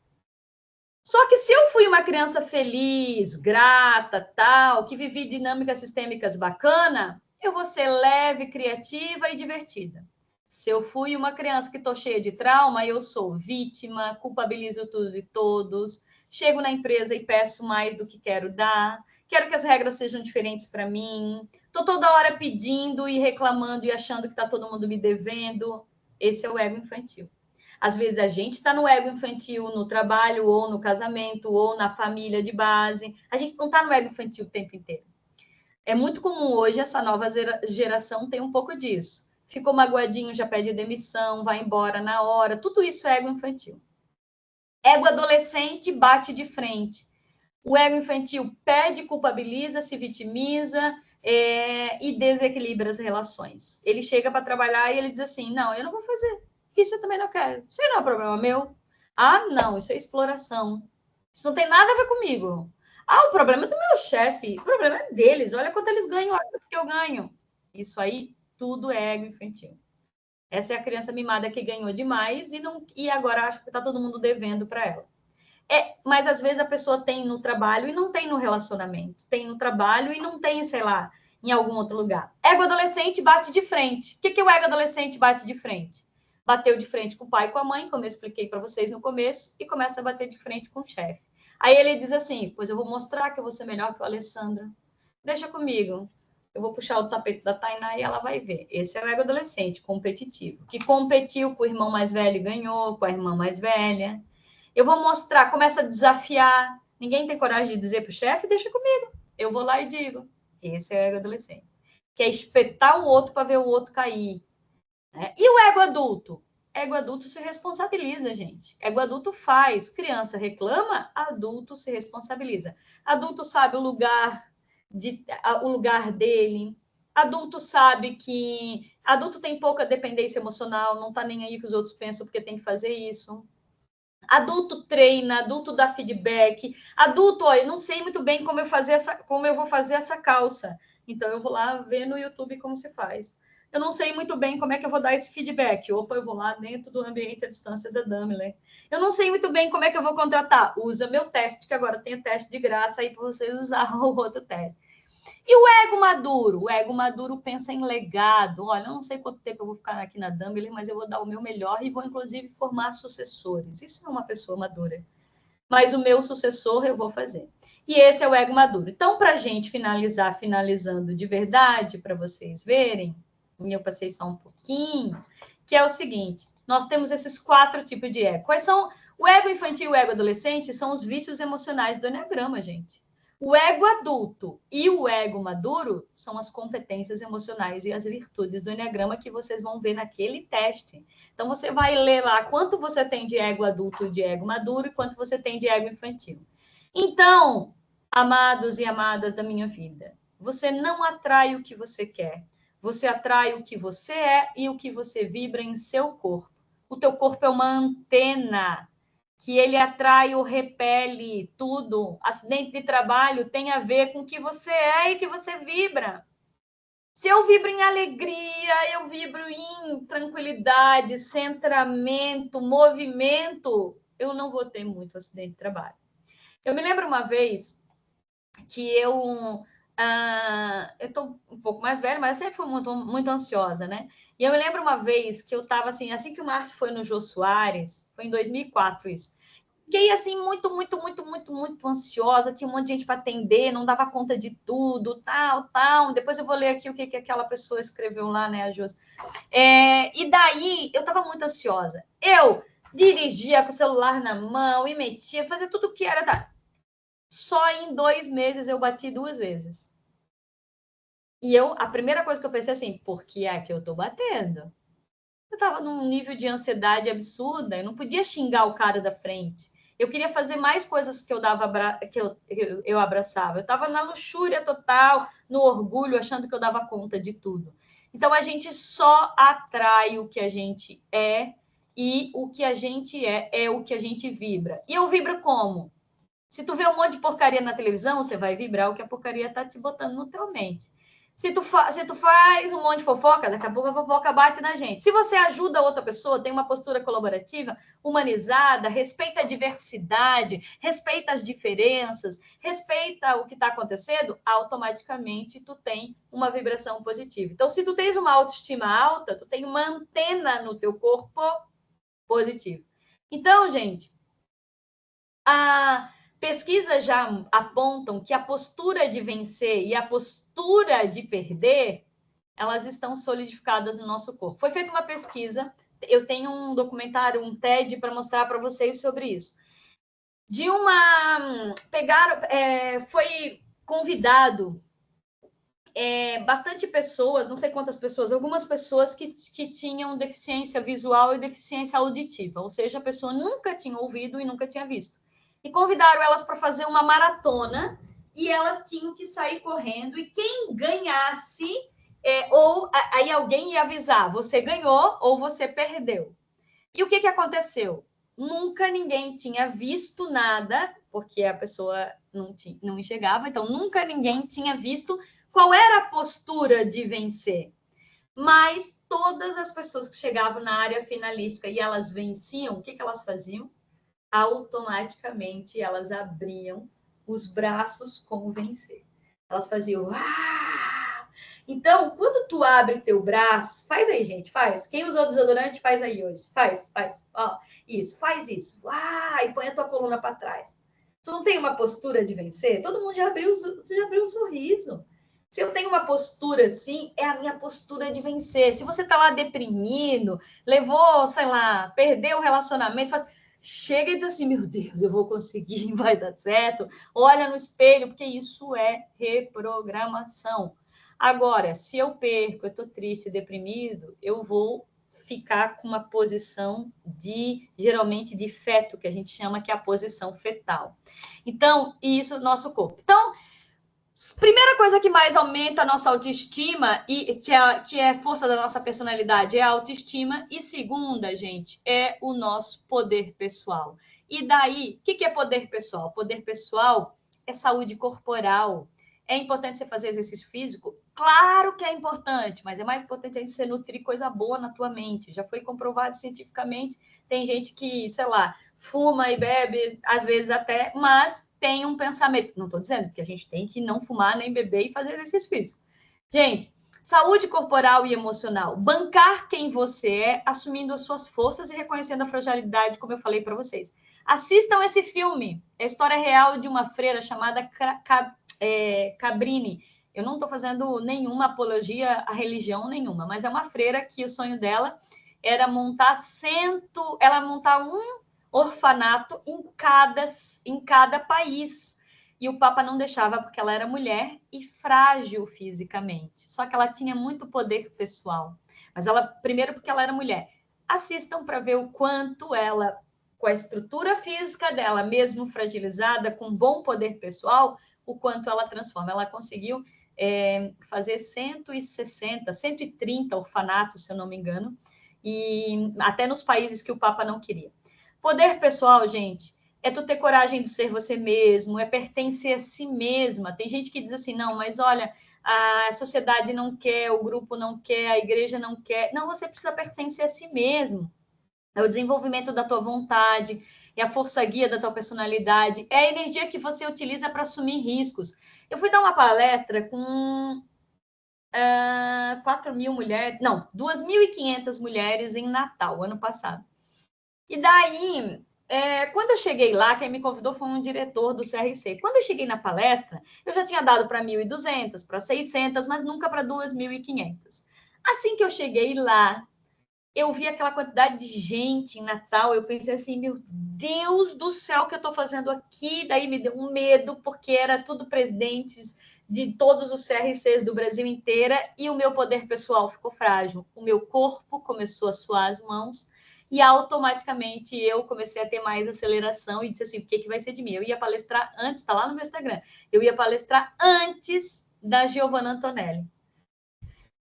Só que se eu fui uma criança feliz, grata, tal, que vivi dinâmicas sistêmicas bacana, eu vou ser leve, criativa e divertida. Se eu fui uma criança que estou cheia de trauma, eu sou vítima, culpabilizo tudo e todos, chego na empresa e peço mais do que quero dar, quero que as regras sejam diferentes para mim, estou toda hora pedindo e reclamando e achando que está todo mundo me devendo. Esse é o ego infantil. Às vezes a gente está no ego infantil no trabalho, ou no casamento, ou na família de base. A gente não está no ego infantil o tempo inteiro. É muito comum hoje, essa nova geração tem um pouco disso. Ficou magoadinho, já pede demissão, vai embora na hora. Tudo isso é ego infantil. Ego adolescente bate de frente. O ego infantil pede, culpabiliza, se vitimiza e desequilibra as relações. Ele chega para trabalhar e ele diz assim, não, eu não vou fazer. Isso eu também não quero. Isso não é um problema meu. Ah, não, isso é exploração. Isso não tem nada a ver comigo. Ah, o problema é do meu chefe. O problema é deles. Olha quanto eles ganham, olha quanto que eu ganho. Isso aí, tudo é ego infantil. Essa é a criança mimada que ganhou demais e agora acho que está todo mundo devendo para ela. Mas às vezes a pessoa tem no trabalho e não tem no relacionamento. Tem no trabalho e não tem, sei lá, em algum outro lugar. Ego adolescente bate de frente. O que o ego adolescente bate de frente? Bateu de frente com o pai e com a mãe, como eu expliquei para vocês no começo, e começa a bater de frente com o chefe. Aí ele diz assim, pois eu vou mostrar que eu vou ser melhor que o Alessandro. Deixa comigo. Eu vou puxar o tapete da Tainá e ela vai ver. Esse é o ego adolescente, competitivo. Que competiu com o irmão mais velho e ganhou, com a irmã mais velha. Eu vou mostrar, começa a desafiar. Ninguém tem coragem de dizer para o chefe, deixa comigo. Eu vou lá e digo. Esse é o ego adolescente. Que é espetar o outro para ver o outro cair. E o ego adulto? Ego adulto se responsabiliza, gente. Ego adulto faz. Criança reclama, adulto se responsabiliza. Adulto sabe o lugar dele. Adulto sabe que... Adulto tem pouca dependência emocional, não está nem aí que os outros pensam porque tem que fazer isso. Adulto treina, adulto dá feedback. Adulto, eu não sei muito bem como eu vou fazer essa calça. Então, eu vou lá ver no YouTube como se faz. Eu não sei muito bem como é que eu vou dar esse feedback. Opa, eu vou lá dentro do ambiente à distância da Daimler. Eu não sei muito bem como é que eu vou contratar. Usa meu teste, que agora tem teste de graça aí para vocês usar o outro teste. E o ego maduro? O ego maduro pensa em legado. Olha, eu não sei quanto tempo eu vou ficar aqui na Daimler, mas eu vou dar o meu melhor e vou, inclusive, formar sucessores. Isso é uma pessoa madura. Mas o meu sucessor eu vou fazer. E esse é o ego maduro. Então, para a gente finalizando de verdade, para vocês verem, e eu passei só um pouquinho, que é o seguinte, nós temos esses 4 tipos de ego. Quais são O ego infantil e o ego adolescente são os vícios emocionais do Eneagrama, gente. O ego adulto e o ego maduro são as competências emocionais e as virtudes do Eneagrama que vocês vão ver naquele teste. Então, você vai ler lá quanto você tem de ego adulto e de ego maduro e quanto você tem de ego infantil. Então, amados e amadas da minha vida, você não atrai o que você quer. Você atrai o que você é e o que você vibra em seu corpo. O teu corpo é uma antena que ele atrai ou repele tudo. Acidente de trabalho tem a ver com o que você é e que você vibra. Se eu vibro em alegria, eu vibro em tranquilidade, centramento, movimento, eu não vou ter muito acidente de trabalho. Eu me lembro uma vez que eu estou um pouco mais velha, mas eu sempre fui muito ansiosa, né? E eu me lembro uma vez que eu estava assim que o Márcio foi no Jô Soares, foi em 2004 isso. Fiquei assim muito ansiosa, tinha um monte de gente para atender, não dava conta de tudo, tal. Depois eu vou ler aqui o que aquela pessoa escreveu lá, né, a Josi. E daí eu estava muito ansiosa. Eu dirigia com o celular na mão e metia, fazia tudo o que era. Tá. Só em 2 meses eu bati 2 vezes. E a primeira coisa que eu pensei assim, por que é que eu tô batendo? Eu estava num nível de ansiedade absurda, eu não podia xingar o cara da frente. Eu queria fazer mais coisas que eu abraçava. Eu estava na luxúria total, no orgulho, achando que eu dava conta de tudo. Então, a gente só atrai o que a gente é, e o que a gente é o que a gente vibra. E eu vibro como? Se tu vê um monte de porcaria na televisão, você vai vibrar o que a porcaria está te botando no teu mente. Se tu faz um monte de fofoca, daqui a pouco a fofoca bate na gente. Se você ajuda outra pessoa, tem uma postura colaborativa, humanizada, respeita a diversidade, respeita as diferenças, respeita o que está acontecendo, automaticamente tu tem uma vibração positiva. Então, se tu tens uma autoestima alta, tu tem uma antena no teu corpo positiva. Então, gente, pesquisas já apontam que a postura de vencer e a postura de perder, elas estão solidificadas no nosso corpo. Foi feita uma pesquisa, eu tenho um documentário, um TED, para mostrar para vocês sobre isso. Foi convidado bastante pessoas, não sei quantas pessoas, algumas pessoas que tinham deficiência visual e deficiência auditiva, ou seja, a pessoa nunca tinha ouvido e nunca tinha visto. E convidaram elas para fazer uma maratona e elas tinham que sair correndo e quem ganhasse, aí alguém ia avisar, você ganhou ou você perdeu. E o que aconteceu? Nunca ninguém tinha visto nada, porque a pessoa não enxergava, então nunca ninguém tinha visto qual era a postura de vencer. Mas todas as pessoas que chegavam na área finalística e elas venciam, o que elas faziam? Automaticamente elas abriam os braços como vencer. Elas faziam Então, quando tu abre teu braço, faz aí, gente, faz. Quem usou desodorante, faz aí hoje. Faz. Ó, isso, faz isso. E põe a tua coluna para trás. Tu não tem uma postura de vencer? Todo mundo já abriu um sorriso. Se eu tenho uma postura assim, é a minha postura de vencer. Se você tá lá deprimido, levou, sei lá, perdeu o relacionamento, chega e diz assim, meu Deus, eu vou conseguir, vai dar certo. Olha no espelho, porque isso é reprogramação. Agora, se eu perco, eu estou triste, deprimido, eu vou ficar com uma posição geralmente de feto, que a gente chama que é a posição fetal. Então, isso é o nosso corpo. Então, primeira coisa que mais aumenta a nossa autoestima e que é força da nossa personalidade é a autoestima. E segunda, gente, é o nosso poder pessoal. E daí, o que é poder pessoal? Poder pessoal é saúde corporal. É importante você fazer exercício físico? Claro que é importante, mas é mais importante a gente se nutrir coisa boa na tua mente. Já foi comprovado cientificamente. Tem gente que, sei lá, fuma e bebe, às vezes até, mas tem um pensamento. Não estou dizendo que a gente tem que não fumar, nem beber e fazer exercício físico. Gente, saúde corporal e emocional. Bancar quem você é, assumindo as suas forças e reconhecendo a fragilidade, como eu falei para vocês. Assistam esse filme. É a história real de uma freira chamada Cabrini. Eu não estou fazendo nenhuma apologia à religião nenhuma, mas é uma freira que o sonho dela era montar orfanato em cada país. E o Papa não deixava porque ela era mulher e frágil fisicamente. Só que ela tinha muito poder pessoal. Mas ela, primeiro porque ela era mulher. Assistam para ver o quanto ela, com a estrutura física dela, mesmo fragilizada, com bom poder pessoal, o quanto ela transforma. Ela conseguiu fazer 160, 130 orfanatos, se eu não me engano, e até nos países que o Papa não queria. Poder pessoal, gente, é tu ter coragem de ser você mesmo, é pertencer a si mesma. Tem gente que diz assim, não, mas olha, a sociedade não quer, o grupo não quer, a igreja não quer. Não, você precisa pertencer a si mesmo. É o desenvolvimento da tua vontade, é a força guia da tua personalidade, é a energia que você utiliza para assumir riscos. Eu fui dar uma palestra com 4.000 mulheres, não, 2.500 mulheres em Natal, ano passado. E daí, quando eu cheguei lá, quem me convidou foi um diretor do CRC. Quando eu cheguei na palestra, eu já tinha dado para 1.200, para 600, mas nunca para 2.500. Assim que eu cheguei lá, eu vi aquela quantidade de gente em Natal, eu pensei assim, meu Deus do céu, o que eu estou fazendo aqui? Daí me deu um medo, porque era tudo presidentes de todos os CRCs do Brasil inteira, e o meu poder pessoal ficou frágil. O meu corpo começou a suar as mãos, e automaticamente eu comecei a ter mais aceleração e disse assim, o que vai ser de mim? Eu ia palestrar antes, está lá no meu Instagram, eu ia palestrar antes da Giovanna Antonelli.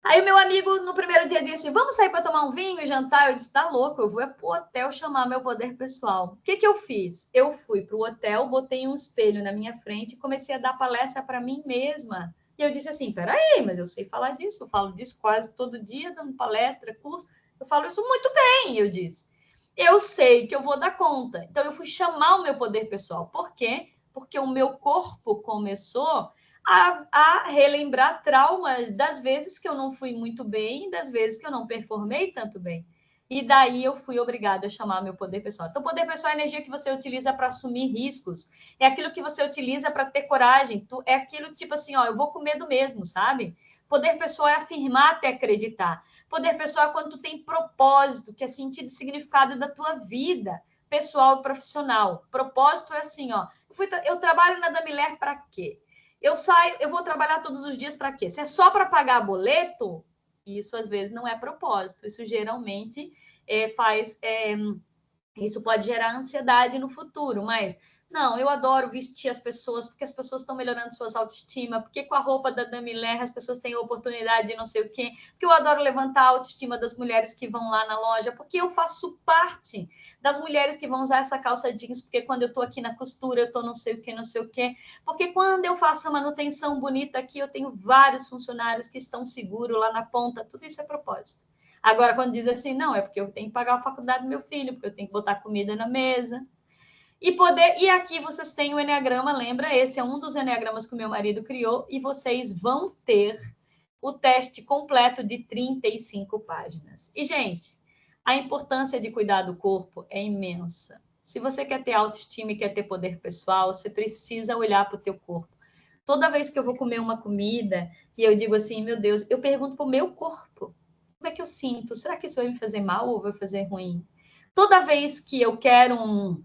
Aí o meu amigo, no primeiro dia, disse, vamos sair para tomar um vinho e jantar? Eu disse, tá louco, eu vou para o hotel chamar meu poder pessoal. O que eu fiz? Eu fui para o hotel, botei um espelho na minha frente e comecei a dar palestra para mim mesma. E eu disse assim, peraí, mas eu sei falar disso, eu falo disso quase todo dia, dando palestra, curso, eu falo isso muito bem, eu disse. Eu sei que eu vou dar conta. Então, eu fui chamar o meu poder pessoal. Por quê? Porque o meu corpo começou a relembrar traumas das vezes que eu não fui muito bem, das vezes que eu não performei tanto bem. E daí eu fui obrigada a chamar meu poder pessoal. Então, poder pessoal é a energia que você utiliza para assumir riscos. É aquilo que você utiliza para ter coragem. É aquilo tipo assim, ó, eu vou com medo mesmo, sabe? Poder pessoal é afirmar até acreditar. Poder pessoal é quando tu tem propósito, que é sentido e significado da tua vida, pessoal e profissional. Propósito é assim, ó. Eu trabalho na Damiler para quê? Eu vou trabalhar todos os dias para quê? Se é só para pagar boleto, isso às vezes não é propósito. Isso geralmente isso pode gerar ansiedade no futuro, mas não, eu adoro vestir as pessoas, porque as pessoas estão melhorando suas autoestima, porque com a roupa da Dami Ler as pessoas têm oportunidade de não sei o quê, porque eu adoro levantar a autoestima das mulheres que vão lá na loja, porque eu faço parte das mulheres que vão usar essa calça jeans, porque quando eu estou aqui na costura, eu estou não sei o quê, porque quando eu faço a manutenção bonita aqui, eu tenho vários funcionários que estão seguros lá na ponta, tudo isso é propósito. Agora, quando diz assim, não, é porque eu tenho que pagar a faculdade do meu filho, porque eu tenho que botar comida na mesa. E aqui vocês têm o Enneagrama, lembra? Esse é um dos Enneagramas que o meu marido criou, e vocês vão ter o teste completo de 35 páginas. E, gente, a importância de cuidar do corpo é imensa. Se você quer ter autoestima e quer ter poder pessoal, você precisa olhar para o teu corpo. Toda vez que eu vou comer uma comida e eu digo assim, meu Deus, eu pergunto para o meu corpo, como é que eu sinto? Será que isso vai me fazer mal ou vai fazer ruim? Toda vez que eu quero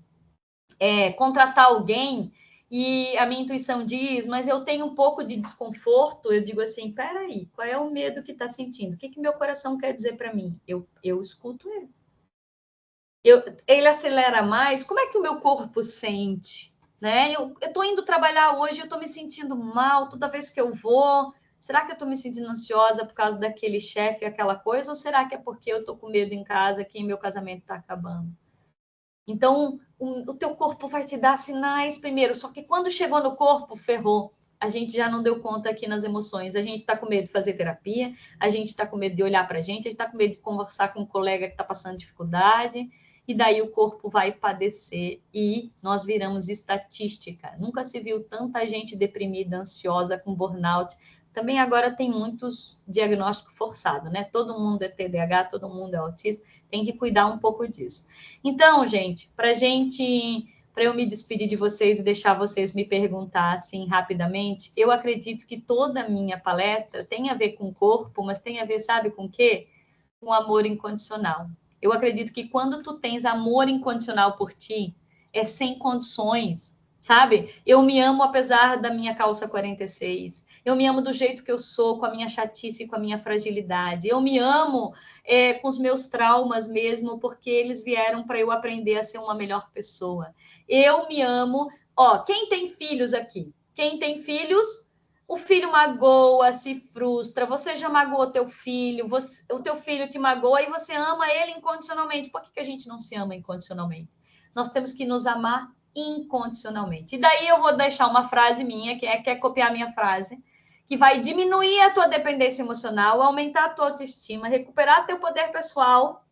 contratar alguém e a minha intuição diz, mas eu tenho um pouco de desconforto, eu digo assim, peraí, qual é o medo que está sentindo? O que meu coração quer dizer para mim? Eu escuto ele. Ele acelera mais, como é que o meu corpo sente? Né? Eu estou indo trabalhar hoje, eu estou me sentindo mal toda vez que eu vou. Será que eu estou me sentindo ansiosa por causa daquele chefe, aquela coisa? Ou será que é porque eu estou com medo em casa que meu casamento está acabando? Então, o teu corpo vai te dar sinais primeiro. Só que quando chegou no corpo, ferrou. A gente já não deu conta aqui nas emoções. A gente está com medo de fazer terapia, a gente está com medo de olhar para a gente está com medo de conversar com um colega que está passando dificuldade. E daí o corpo vai padecer e nós viramos estatística. Nunca se viu tanta gente deprimida, ansiosa, com burnout. Também agora tem muitos diagnósticos forçados, né? Todo mundo é TDAH, todo mundo é autista, tem que cuidar um pouco disso. Então, gente, para eu me despedir de vocês e deixar vocês me perguntar assim rapidamente, eu acredito que toda a minha palestra tem a ver com o corpo, mas tem a ver, sabe com o quê? Com amor incondicional. Eu acredito que quando tu tens amor incondicional por ti, é sem condições, sabe? Eu me amo apesar da minha calça 46. Eu me amo do jeito que eu sou, com a minha chatice, com a minha fragilidade. Eu me amo com os meus traumas mesmo, porque eles vieram para eu aprender a ser uma melhor pessoa. Eu me amo. Ó, quem tem filhos aqui? Quem tem filhos, o filho magoa, se frustra. Você já magoou teu filho, o teu filho te magoa e você ama ele incondicionalmente. Por que a gente não se ama incondicionalmente? Nós temos que nos amar incondicionalmente. E daí eu vou deixar uma frase minha, quer copiar a minha frase, que vai diminuir a tua dependência emocional, aumentar a tua autoestima, recuperar teu poder pessoal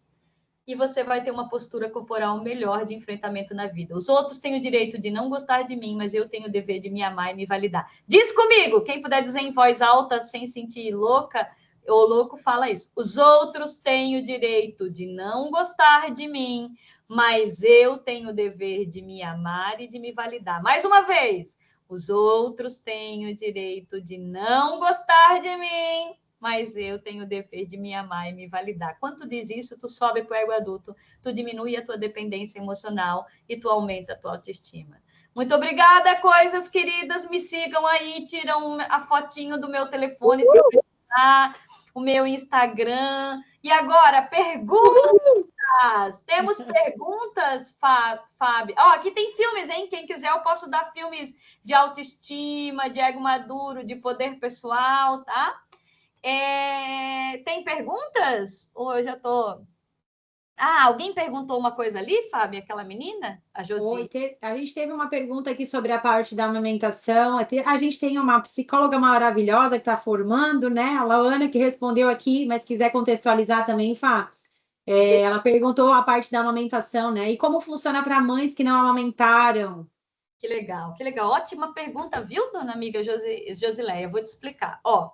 e você vai ter uma postura corporal melhor de enfrentamento na vida. Os outros têm o direito de não gostar de mim, mas eu tenho o dever de me amar e me validar. Diz comigo, quem puder dizer em voz alta, sem sentir louca ou louco, fala isso. Os outros têm o direito de não gostar de mim, mas eu tenho o dever de me amar e de me validar. Mais uma vez, os outros têm o direito de não gostar de mim, mas eu tenho o dever de me amar e me validar. Quando tu diz isso, tu sobe para o ego adulto, tu diminui a tua dependência emocional e tu aumenta a tua autoestima. Muito obrigada, coisas queridas. Me sigam aí, tiram a fotinho do meu telefone, se eu precisar, o meu Instagram. E agora, perguntas! Temos perguntas, Fábio? Ó, aqui tem filmes, hein? Quem quiser, eu posso dar filmes de autoestima, de ego maduro, de poder pessoal, tá? Tem perguntas? Ou eu já tô... Ah, alguém perguntou uma coisa ali, Fábio? Aquela menina? A Josi? A gente teve uma pergunta aqui sobre a parte da amamentação. A gente tem uma psicóloga maravilhosa que está formando, né? A Laana, que respondeu aqui, mas quiser contextualizar também, Fá. Ela perguntou a parte da amamentação, né? E como funciona para mães que não amamentaram? Que legal, que legal. Ótima pergunta, viu, dona amiga Josileia? Eu vou te explicar. Ó,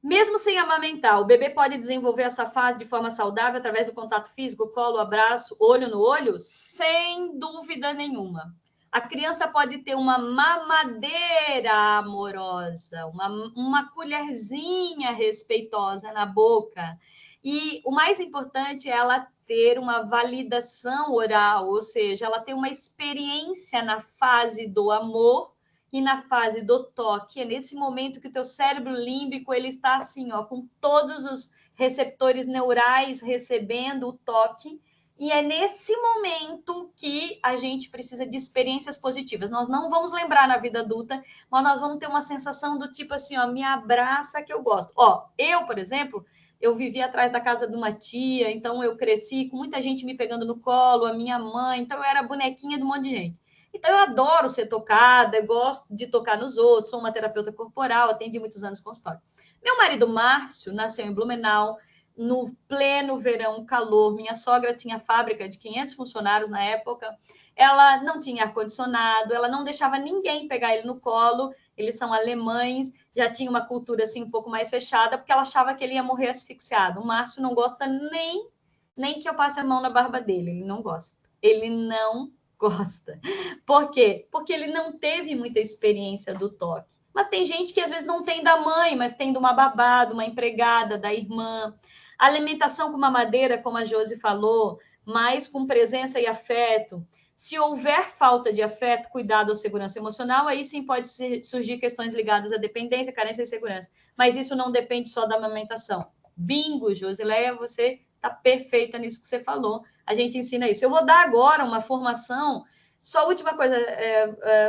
mesmo sem amamentar, o bebê pode desenvolver essa fase de forma saudável através do contato físico, colo, abraço, olho no olho? Sem dúvida nenhuma. A criança pode ter uma mamadeira amorosa, uma colherzinha respeitosa na boca. E o mais importante é ela ter uma validação oral, ou seja, ela ter uma experiência na fase do amor e na fase do toque. É nesse momento que o teu cérebro límbico ele está assim, ó, com todos os receptores neurais recebendo o toque. E é nesse momento que a gente precisa de experiências positivas. Nós não vamos lembrar na vida adulta, mas nós vamos ter uma sensação do tipo assim, ó, me abraça que eu gosto. Ó, eu, por exemplo, eu vivi atrás da casa de uma tia, então eu cresci com muita gente me pegando no colo, a minha mãe, então eu era bonequinha de um monte de gente. Então, eu adoro ser tocada, gosto de tocar nos outros, sou uma terapeuta corporal, atendi muitos anos consultório. Meu marido, Márcio, nasceu em Blumenau, no pleno verão, calor. Minha sogra tinha fábrica de 500 funcionários na época. Ela não tinha ar-condicionado, ela não deixava ninguém pegar ele no colo. Eles são alemães, já tinha uma cultura assim um pouco mais fechada, porque ela achava que ele ia morrer asfixiado. O Márcio não gosta nem que eu passe a mão na barba dele, ele não gosta. Ele não gosta. Por quê? Porque ele não teve muita experiência do toque. Mas tem gente que às vezes não tem da mãe, mas tem de uma babá, de uma empregada, da irmã. A alimentação com mamadeira, como a Josi falou, mais com presença e afeto. Se houver falta de afeto, cuidado ou segurança emocional, aí sim pode surgir questões ligadas à dependência, carência e segurança. Mas isso não depende só da amamentação. Bingo, Josileia, você está perfeita nisso que você falou. A gente ensina isso. Eu vou dar agora uma formação. Só a última coisa,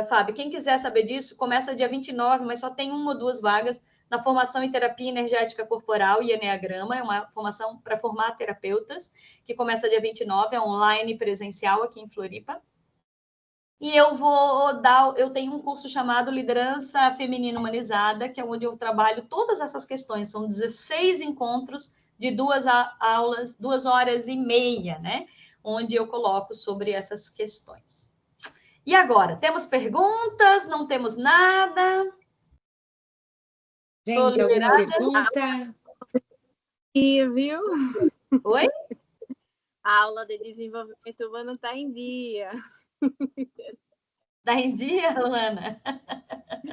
Fábio, quem quiser saber disso, começa dia 29, mas só tem 1 ou 2 vagas na formação em terapia energética corporal e enneagrama. É uma formação para formar terapeutas, que começa dia 29, é online presencial aqui em Floripa. E eu tenho um curso chamado Liderança Feminina Humanizada, que é onde eu trabalho todas essas questões. São 16 encontros de 2 aulas, 2h30, né? Onde eu coloco sobre essas questões. E agora, temos perguntas? Não temos nada? Gente, alguma pergunta? Viu? Oi? A aula de desenvolvimento humano está em dia. Está em dia, Luana?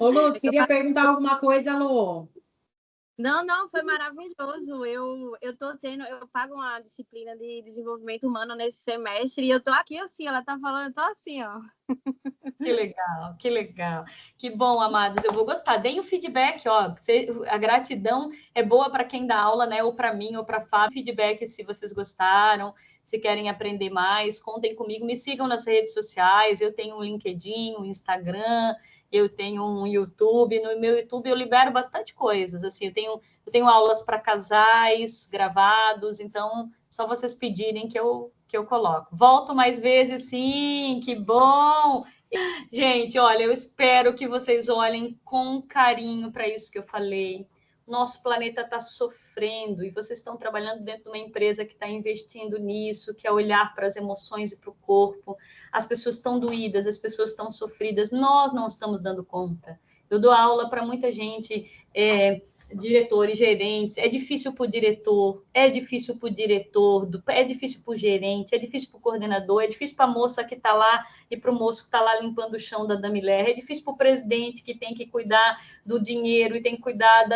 Ô, Lu, queria perguntar alguma coisa, Lu. Não, foi maravilhoso. Eu pago uma disciplina de desenvolvimento humano nesse semestre e eu tô aqui assim, ela tá falando, eu tô assim, ó. Que legal, que legal. Que bom, amados. Eu vou gostar. Deem o feedback, ó. A gratidão é boa para quem dá aula, né? Ou para mim, ou para Fábio. Feedback se vocês gostaram, se querem aprender mais, contem comigo. Me sigam nas redes sociais. Eu tenho um LinkedIn, um Instagram, eu tenho um YouTube. No meu YouTube eu libero bastante coisas. Assim, eu tenho aulas para casais gravados, então só vocês pedirem que eu coloco. Volto mais vezes, sim, que bom! Gente, olha, eu espero que vocês olhem com carinho para isso que eu falei. Nosso planeta está sofrendo e vocês estão trabalhando dentro de uma empresa que está investindo nisso, que é olhar para as emoções e para o corpo. As pessoas estão doídas, as pessoas estão sofridas, nós não estamos dando conta. Eu dou aula para muita gente, diretores, gerentes, é difícil para o diretor, é difícil para o diretor, é difícil para o gerente, é difícil para o coordenador, é difícil para a moça que está lá e para o moço que está lá limpando o chão da Damiler, é difícil para o presidente que tem que cuidar do dinheiro e tem que cuidar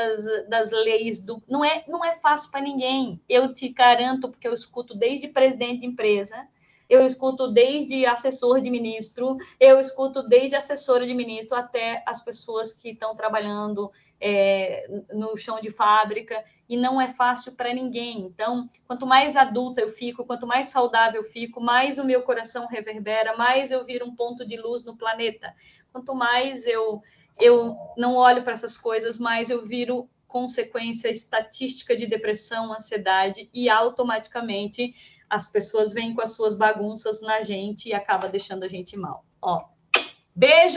das leis. Não é fácil para ninguém, eu te garanto, porque eu escuto desde presidente de empresa, eu escuto desde assessor de ministro, eu escuto desde assessora de ministro até as pessoas que estão trabalhando no chão de fábrica, e não é fácil para ninguém. Então, quanto mais adulta eu fico, quanto mais saudável eu fico, mais o meu coração reverbera, mais eu viro um ponto de luz no planeta. Quanto mais eu não olho para essas coisas, mais eu viro consequência estatística de depressão, ansiedade, e automaticamente as pessoas vêm com as suas bagunças na gente e acaba deixando a gente mal. Ó, beijo!